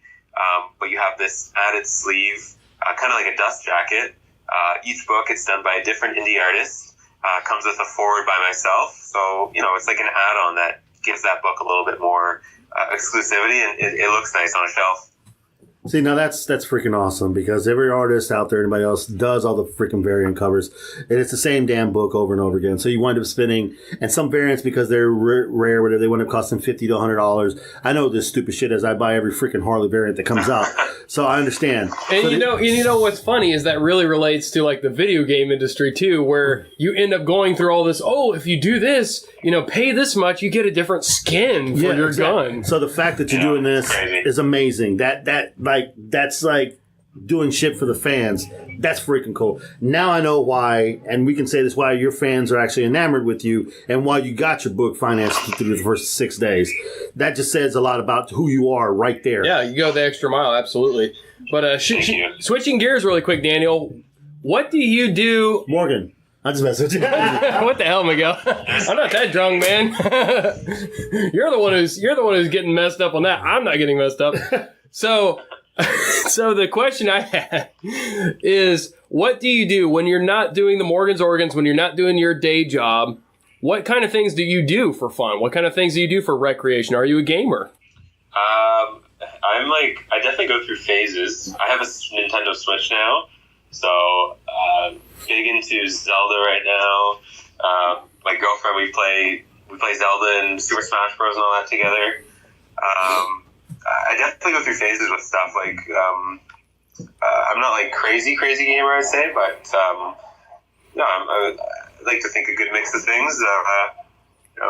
but you have this added sleeve, kind of like a dust jacket. Each book, it's done by a different indie artist. Comes with a forward by myself. So, it's like an add-on that gives that book a little bit more exclusivity, and it looks nice on a shelf. See, now that's freaking awesome because every artist out there, anybody else, does all the freaking variant covers. And it's the same damn book over and over again. So you wind up spending, and some variants, because they're rare, whatever, they wind up costing $50 to $100. I know this stupid shit as I buy every freaking Harley variant that comes out. So I understand. And so you know what's funny is that really relates to like the video game industry too, where you end up going through all this. Oh, if you do this, pay this much, you get a different skin for your gun. So the fact that you're doing this is amazing. That's like doing shit for the fans. That's freaking cool. Now I know why, and we can say this, why your fans are actually enamored with you and why you got your book financed through the first 6 days. That just says a lot about who you are right there. Yeah, you go the extra mile, absolutely. But switching gears really quick, Daniel, what do you do? Morgan, I just messed with you. What the hell, Miguel? I'm not that drunk, man. You're the one who's getting messed up on that. I'm not getting messed up. So the question I had is, what do you do when you're not doing the Morgan's Organs, when you're not doing your day job? What kind of things do you do for fun? What kind of things do you do for recreation? Are you a gamer? I definitely go through phases. I have a Nintendo Switch now, so big into Zelda right now. My girlfriend, we play Zelda and Super Smash Bros. And all that together. I definitely go through phases with stuff. Like, I'm not like crazy gamer, I'd say, but I like to think a good mix of things.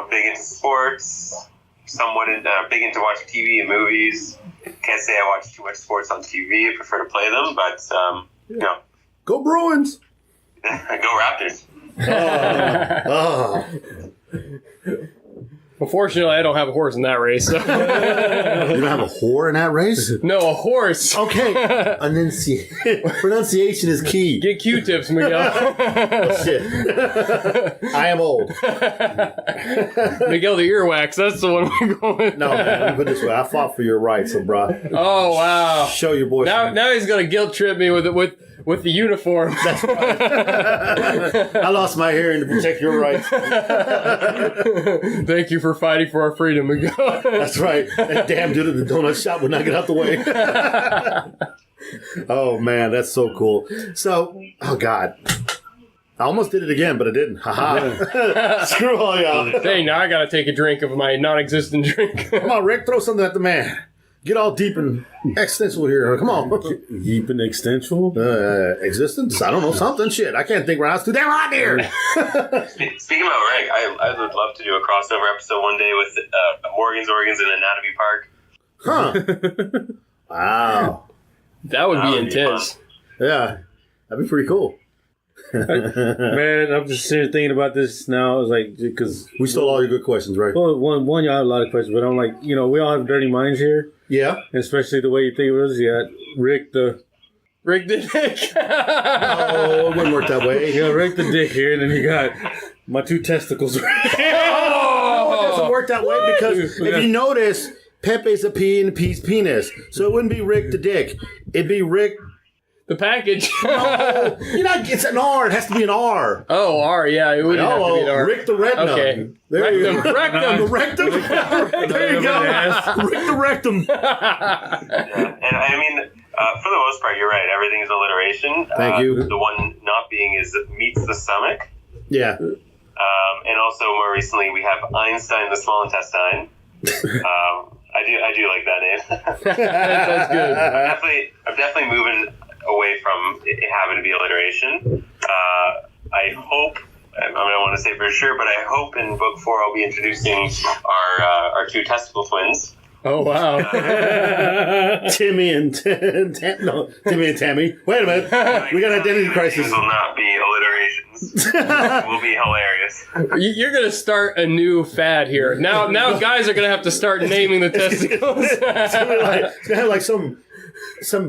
Big into sports, somewhat big into watching TV and movies. Can't say I watch too much sports on TV. I prefer to play them, but Go Bruins! Go Raptors. Unfortunately, I don't have a horse in that race. So. You don't have a whore in that race? No, a horse. Okay. Pronunciation is key. Get Q-tips, Miguel. Oh, shit. I am old. Miguel the earwax. That's the one we're going with. No, man, let me put it this way. I fought for your rights, so, bro. Oh, wow. Show your boy. Now he's going to guilt trip me with the uniform. That's right. I lost my hearing to protect your rights. Thank you for fighting for our freedom, Miguel. That's right. That damn dude at the donut shop would not get out the way. Oh, man, that's so cool. So, oh, God. I almost did it again, but I didn't. Haha. Screw all y'all. Dang, now I got to take a drink of my non-existent drink. Come on, Rick, throw something at the man. Get all deep and existential here. Come on. Deep and existential? Existence? I don't know. Something. Shit. I can't think right now. It's too damn hot here. Speaking about Rick, I would love to do a crossover episode one day with Morgan's Organs and Anatomy Park. Huh. Wow. That would be That would be intense. Yeah. That'd be pretty cool. Man, I'm just sitting thinking about this now. It's like, because We stole all your good questions, right? well, one, y'all have a lot of questions, but I'm like, we all have dirty minds here, Yeah. especially the way you think of us. You got Rick the Dick. Oh, it wouldn't work that way. Rick the dick here, and then you got my two testicles. It doesn't work that way because if you notice, Pepe's a P and P's penis. So it wouldn't be Rick the dick. It'd be Rick. The package. It's an R. It has to be an R. Oh, R, yeah. It would have to be an R. Rick the Rectum. Okay. There you go. Rectum. The rectum. There you go. Rick the Rectum. And I mean, for the most part, you're right. Everything is alliteration. Thank you. The one not being is meets the stomach. Yeah. And also, more recently, we have Einstein, the small intestine. I do like that name. That's good. I'm definitely moving away from it having to be alliteration. I hope, I don't want to say for sure, but I hope in book 4 I'll be introducing our two testicle twins. Oh, wow. Timmy and Tammy. Wait a minute. We got an identity crisis. These will not be alliterations. It will be hilarious. You're going to start a new fad here. Now guys are going to have to start naming the testicles. It's gonna have like some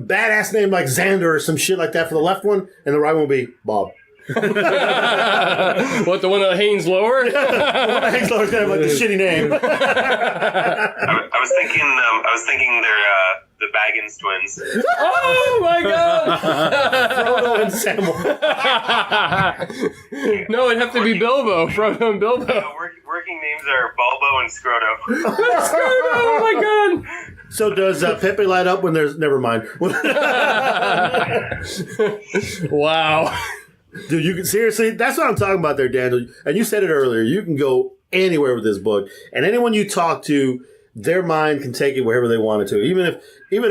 badass name like Xander or some shit like that for the left one, and the right one will be Bob. What, the one that hangs lower? Hank's always gonna have like the shitty name. I was thinking they're the Baggins twins. Oh my god! Frodo and Samuel. No, it'd have to be Bilbo. Frodo and Bilbo. Working names are Bulbo and Scroto. Oh my god! So does Pepe light up when there's? Never mind. Wow. Dude, you can seriously. That's what I'm talking about there, Daniel. And you said it earlier. You can go anywhere with this book, and anyone you talk to, their mind can take it wherever they want it to. Even if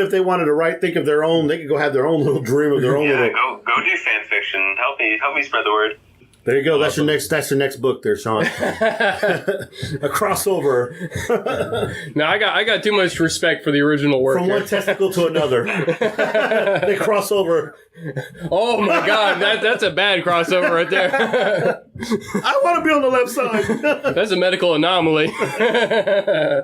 they wanted to think of their own, they could go have their own little dream of their own little. Go do fan fiction. Help me spread the word. There you go. Awesome. That's your next book there, Sean. A crossover. No, I got too much respect for the original work. From one testicle to another. They cross over. Oh my god, that's a bad crossover right there. I want to be on the left side. That's a medical anomaly. They're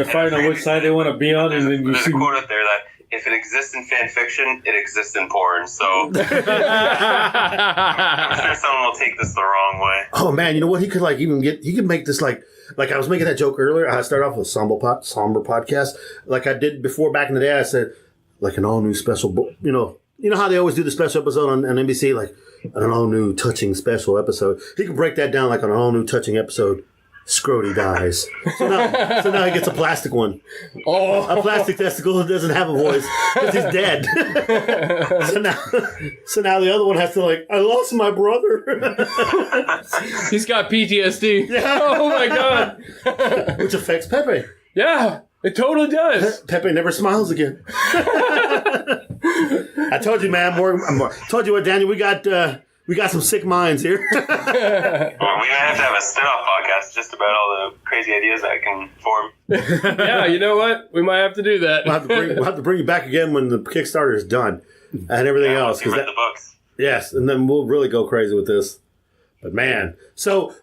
fighting on which side they want to be on, and then you There's see. a quote out there that if it exists in fan fiction, it exists in porn. So I'm sure someone will take this the wrong way. Oh man, you know what? He could he could make this like I was making that joke earlier. I started off with a somber podcast. Like I did before back in the day, I said like an all new special book. You know how they always do the special episode on NBC, like an all new touching special episode. He could break that down like an all new touching episode. Scrody dies. So now he gets a plastic one. Oh. A plastic testicle that doesn't have a voice because he's dead. so now the other one has to I lost my brother. He's got PTSD. Yeah. Oh my god. Which affects Pepe. Yeah, it totally does. Pepe never smiles again. I told you, man. Told you what, Daniel. We got some sick minds here. Well, we might have to have a spin-off podcast just about all the crazy ideas that can form. Yeah, you know what? We might have to do that. We'll have to bring you back again when the Kickstarter is done and everything else. You read the books. Yes, and then we'll really go crazy with this. But man, so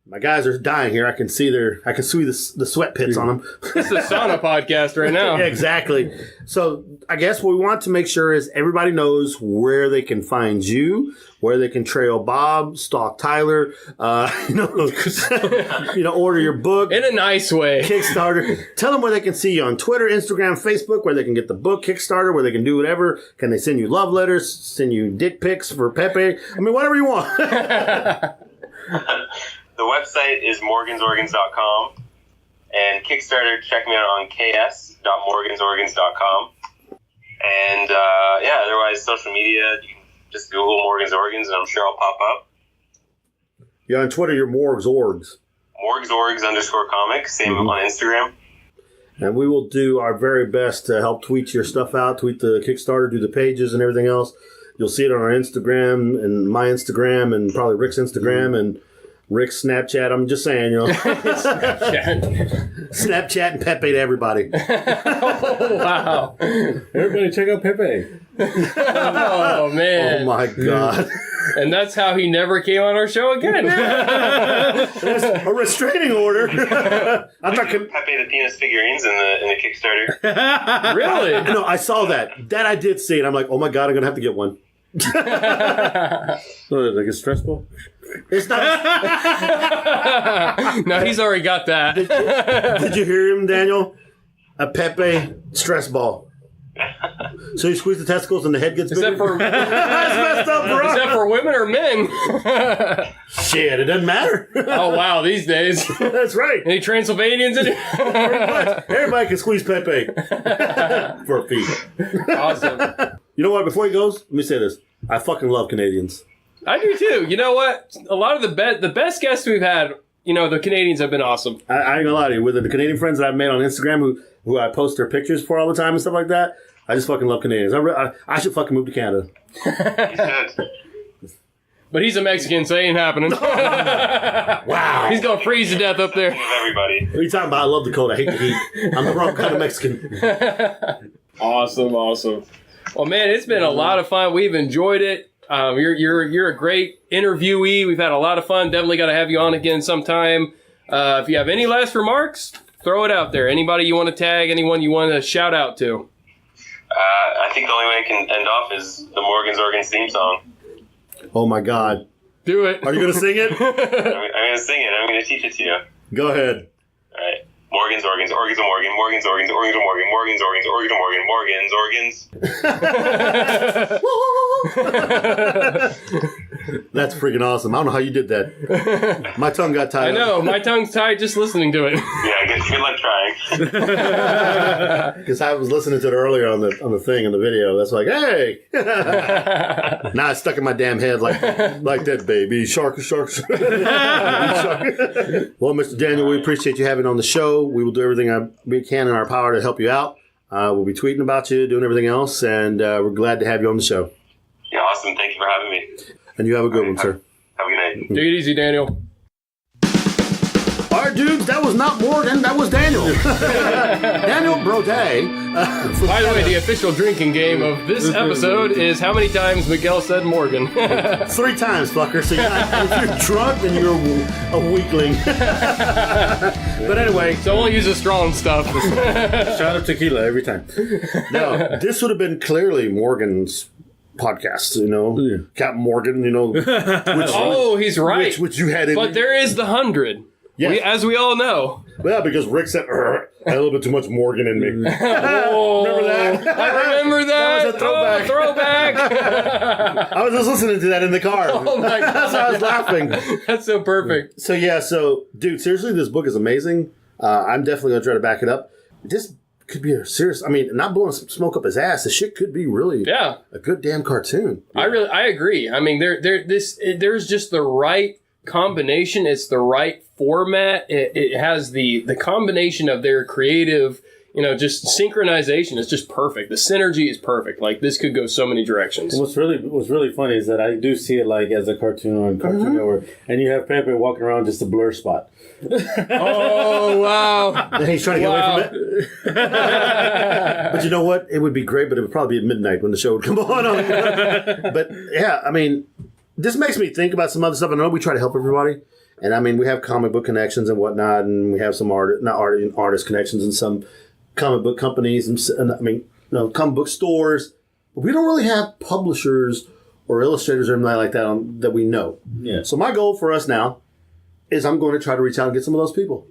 My guys are dying here. I can see the sweat pits on them. It's a sauna podcast right now. Yeah, exactly. So I guess what we want to make sure is everybody knows where they can find you, where they can trail Bob, stalk Tyler, order your book. In a nice way. Kickstarter. Tell them where they can see you on Twitter, Instagram, Facebook, where they can get the book, Kickstarter, where they can do whatever. Can they send you love letters, send you dick pics for Pepe? I mean, whatever you want. The website is morgansorgans.com, and Kickstarter, check me out on ks.morgansorgans.com. And otherwise, social media, you can just Google Morgan's Organs, and I'm sure I'll pop up. Yeah, on Twitter, you're Morgs Orgs. Morgsorgs_comic, same on Instagram. And we will do our very best to help tweet your stuff out, tweet the Kickstarter, do the pages and everything else. You'll see it on our Instagram and my Instagram and probably Rick's Instagram and Rick's Snapchat. I'm just saying, Snapchat and Pepe to everybody. Oh, wow. Everybody check out Pepe. Oh, man. Oh, my God. And that's how he never came on our show again. That's a restraining order. I thought Pepe the penis figurines in the Kickstarter. Really? No, I saw that. That I did see, and I'm like, oh, my God, I'm going to have to get one. Like a stress ball? It's not. No, he's already got that. Did you hear him, Daniel? A Pepe stress ball. So you squeeze the testicles and the head gets Is bigger? that for, That's messed up, bro. is that for women or men? Shit, it doesn't matter. Oh, wow, these days. That's right. Any Transylvanians in here? Everybody can squeeze Pepe for a fee. Awesome. You know what? Before he goes, let me say this. I fucking love Canadians. I do too. You know what? A lot of the best guests we've had, the Canadians have been awesome. I ain't gonna lie to you. With the Canadian friends that I've made on Instagram who I post their pictures for all the time and stuff like that, I just fucking love Canadians. I should fucking move to Canada. You should. But he's a Mexican, so it ain't happening. Wow. He's going to freeze to death up there. Of everybody. What are you talking about? I love the cold. I hate the heat. I'm the wrong kind of Mexican. Awesome. Well, man, it's been a lot of fun. We've enjoyed it. You're a great interviewee. We've had a lot of fun. Definitely got to have you on again sometime. If you have any last remarks, throw it out there. Anybody you want to tag, anyone you want to shout out to? I think the only way I can end off is the Morgan's Organs theme song. Oh my God. Do it. Are you going to sing it? I'm going to sing it. I'm going to teach it to you. Go ahead. All right. Morgan's Organs, Organs of Morgan, Morgan's Organs, Organs of Morgan, Morgan's Organs, Organs of Morgan, Morgan's Organs. That's freaking awesome. I don't know how you did that. My tongue got tied. I know. My tongue's tied just listening to it. Yeah, good luck trying. Because I was listening to it earlier on the thing in the video. That's like, hey. Now it's stuck in my damn head like that, baby. Shark. Well, Mr. Daniel, we appreciate you having on the show. We will do everything we can in our power to help you out. We'll be tweeting about you, doing everything else, and we're glad to have you on the show. Yeah, awesome. Thank you for having me. And you have a good one, sir. Have a good night. Take it easy, Daniel. All right, dudes, that was not Morgan, that was Daniel. Daniel Brodie. By the way, the official drinking game of this episode is how many times Miguel said Morgan. 3 times, fucker. So if you're drunk, then you're a weakling. But anyway. So only use the strong stuff. Shot of tequila every time. No, this would have been clearly Morgan's podcast, Yeah. Captain Morgan, which, He's right. which you had in. But there is the 100. Yes. As we all know. Yeah, because Rick said, I had a little bit too much Morgan in me. Oh, Remember that? I remember that. That was a throwback. Oh, throwback. I was just listening to that in the car. Oh, my God. That's why I was laughing. That's so perfect. So, dude, seriously, this book is amazing. I'm definitely going to try to back it up. This could be a serious, not blowing smoke up his ass. This shit could be really a good damn cartoon. Yeah. I agree. I mean, there's just the right combination. It's the right format. It has the combination of their creative, just synchronization. It's just perfect. The synergy is perfect. Like, this could go so many directions. What's really funny is that I do see it like as a cartoon on Cartoon Network, and you have Pepe walking around just a blur spot. Oh, wow. And he's trying to get away from it. But you know what? It would be great, but it would probably be at midnight when the show would come on. But yeah, this makes me think about some other stuff. I know we try to help everybody. And I mean, we have comic book connections and whatnot, and we have some artist connections and some comic book companies and comic book stores. But we don't really have publishers or illustrators or anything like that that we know. Yeah. So my goal for us now is I'm going to try to reach out and get some of those people.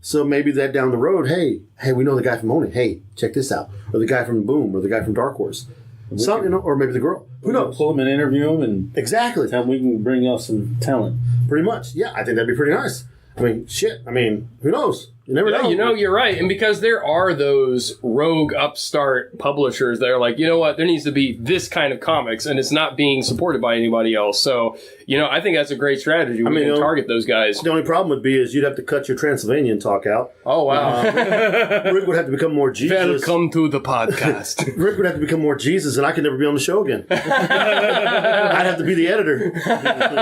So maybe that down the road, hey, we know the guy from Oni. Hey, check this out. Or the guy from Boom, or the guy from Dark Horse. Or maybe the girl. Who knows? Pull them and interview them, and exactly. Tell them we can bring y'all some talent. Pretty much. Yeah, I think that'd be pretty nice. I mean, shit. I mean, who knows? You never know. You know, you're right. And because there are those rogue upstart publishers that are like, you know what, there needs to be this kind of comics, and it's not being supported by anybody else. So, you know, I think that's a great strategy. We can target those guys. The only problem would be is you'd have to cut your Transylvanian talk out. Oh, wow. Rick would have to become more Jesus. Welcome to the podcast. Rick would have to become more Jesus, and I could never be on the show again. I'd have to be the editor.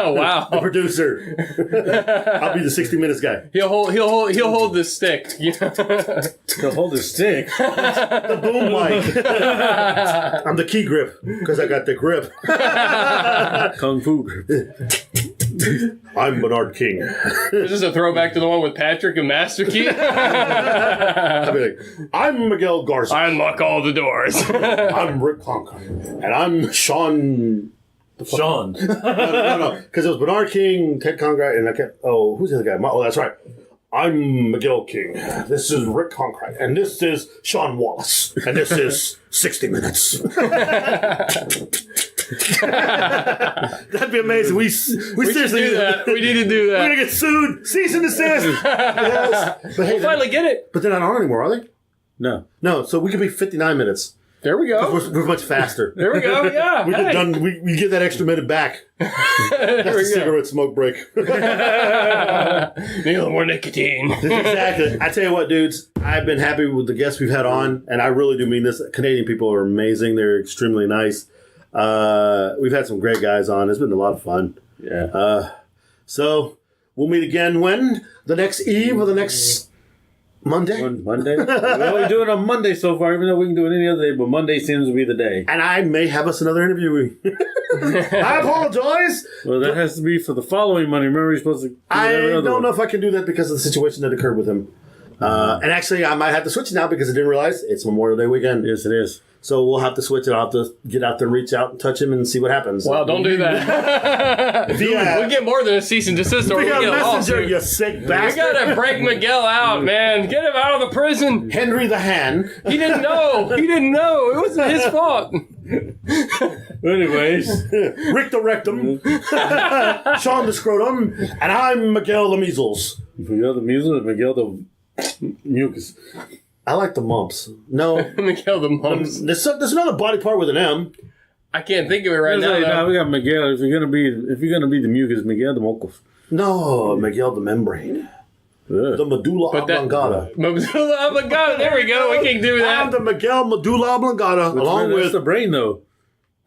Oh, wow. The producer. I'll be the 60 Minutes guy. He'll hold this stick. You know? He'll hold his stick. The boom mic. I'm the key grip because I got the grip. Kung Fu grip. I'm Bernard King. Is this a throwback to the one with Patrick and Master Key? I'd be like, I'm Miguel Garza. I unlock all the doors. I'm Rick Conker. And I'm Sean. Sean. No. Because it was Bernard King, Ted Conrad, and who's the other guy? Oh, that's right. I'm Miguel King. This is Rick Conrad. And this is Sean Wallace. And this is 60 Minutes. That'd be amazing. We seriously do that. We need to do that. We're going to get sued. Cease and desist. Yes. But hey, we'll finally get it. But they're not on anymore, are they? No. No, so we could be 59 minutes. There we go. We're much faster. There we go. Yeah. We're done. We get that extra minute back. That's a cigarette smoke break. Need a little more nicotine. Exactly. I tell you what, dudes, I've been happy with the guests we've had on, and I really do mean this. Canadian people are amazing. They're extremely nice. We've had some great guys on. It's been a lot of fun. Yeah. So we'll meet again when? The next eve or the next Monday? Monday? We only do it on Monday so far, even though we can do it any other day, but Monday seems to be the day. And I may have us another interview. I apologize. Well, that has to be for the following Monday. Remember, you're supposed to do I don't know one. if I can do that because of the situation that occurred with him. And actually, I might have to switch it now because I didn't realize it's Memorial Day weekend. Yes, it is. So we'll have to switch it. I'll have to get out there and reach out and touch him and see what happens. Well, don't do that. We'll get more than a cease and desist or we'll get a messenger, lawsuit. you sick bastard. We gotta break Miguel out, man. Get him out of the prison. Henry the Hand. He didn't know. It wasn't his fault. Anyways. Rick the Rectum. Sean the Scrotum. And I'm Miguel the Measles. Miguel the Measles, Miguel the Mucus. I like the mumps. No. Miguel the Mumps. There's another body part with an M. I can't think of it right now. No, we got Miguel. If you're gonna be the mucus, Miguel the Mocos. No, Miguel the Membrane. The medulla oblongata. Medulla oblongata. There we go. We can do that. I'm the Miguel medulla oblongata, along with the brain, though.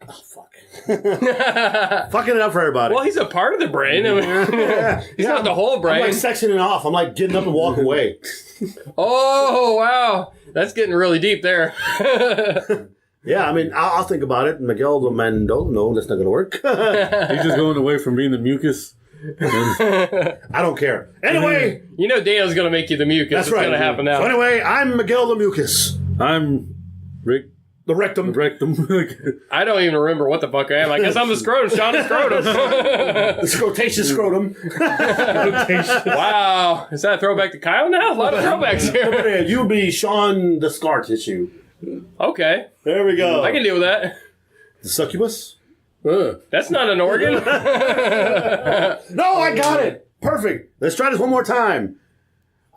Oh, fuck. Fucking it up for everybody. Well, he's a part of the brain. I mean, he's not the whole brain. I'm like sectioning off. I'm like getting up and walking away. Oh, wow. That's getting really deep there. Yeah, I mean, I'll think about it. Miguel the Mando. No, that's not going to work. He's just going away from being the mucus. I don't care. Anyway. You know Dale's going to make you the mucus. That's right. It's going to happen now. So anyway, I'm Miguel the Mucus. I'm Rick. The Rectum. I don't even remember what the fuck I am. I guess I'm the Scrotum. Sean the Scrotum. The Scrotaceous Scrotum. Wow. Is that a throwback to Kyle now? A lot of throwbacks here. You be Sean the Scar Tissue. Okay. There we go. I can deal with that. The Succubus? That's not an organ. No, I got it. Perfect. Let's try this one more time.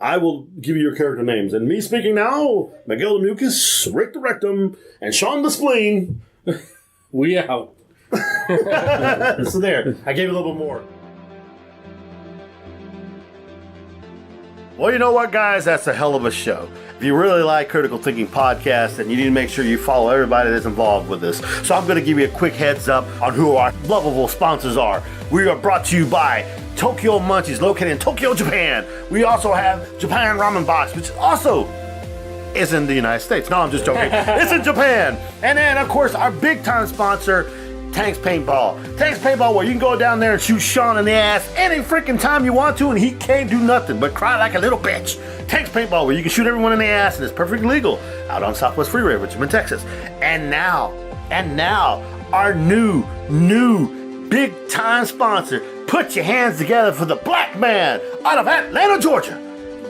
I will give you your character names. And me speaking now, Miguel the Mucus, Rick the Rectum, and Sean the Spleen. We out. So there. I gave you a little bit more. Well, you know what, guys? That's a hell of a show. If you really like Critical Thinking Podcast, then you need to make sure you follow everybody that's involved with this. So I'm going to give you a quick heads up on who our lovable sponsors are. We are brought to you by Tokyo Munchies, located in Tokyo, Japan. We also have Japan Ramen Box, which also is in the United States. No, I'm just joking. It's in Japan. And then, of course, our big-time sponsor Tank's Paintball. Tank's Paintball, where you can go down there and shoot Sean in the ass any freaking time you want to, and he can't do nothing but cry like a little bitch. Tank's Paintball, where you can shoot everyone in the ass, and it's perfectly legal out on Southwest Freeway, Richmond, Texas. And now, our new big time sponsor. Put your hands together for the black man out of Atlanta, Georgia.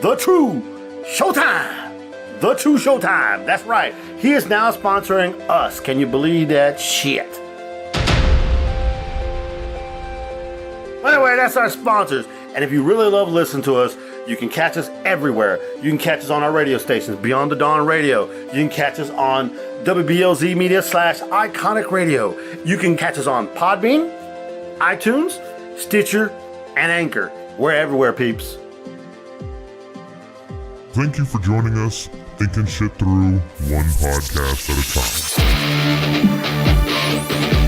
The True Showtime. The True Showtime. That's right. He is now sponsoring us. Can you believe that shit? Anyway, that's our sponsors. And if you really love listening to us, you can catch us everywhere. You can catch us on our radio stations, Beyond the Dawn Radio. You can catch us on WBLZ Media /Iconic Radio. You can catch us on Podbean, iTunes, Stitcher, and Anchor. We're everywhere, peeps. Thank you for joining us, thinking shit through one podcast at a time.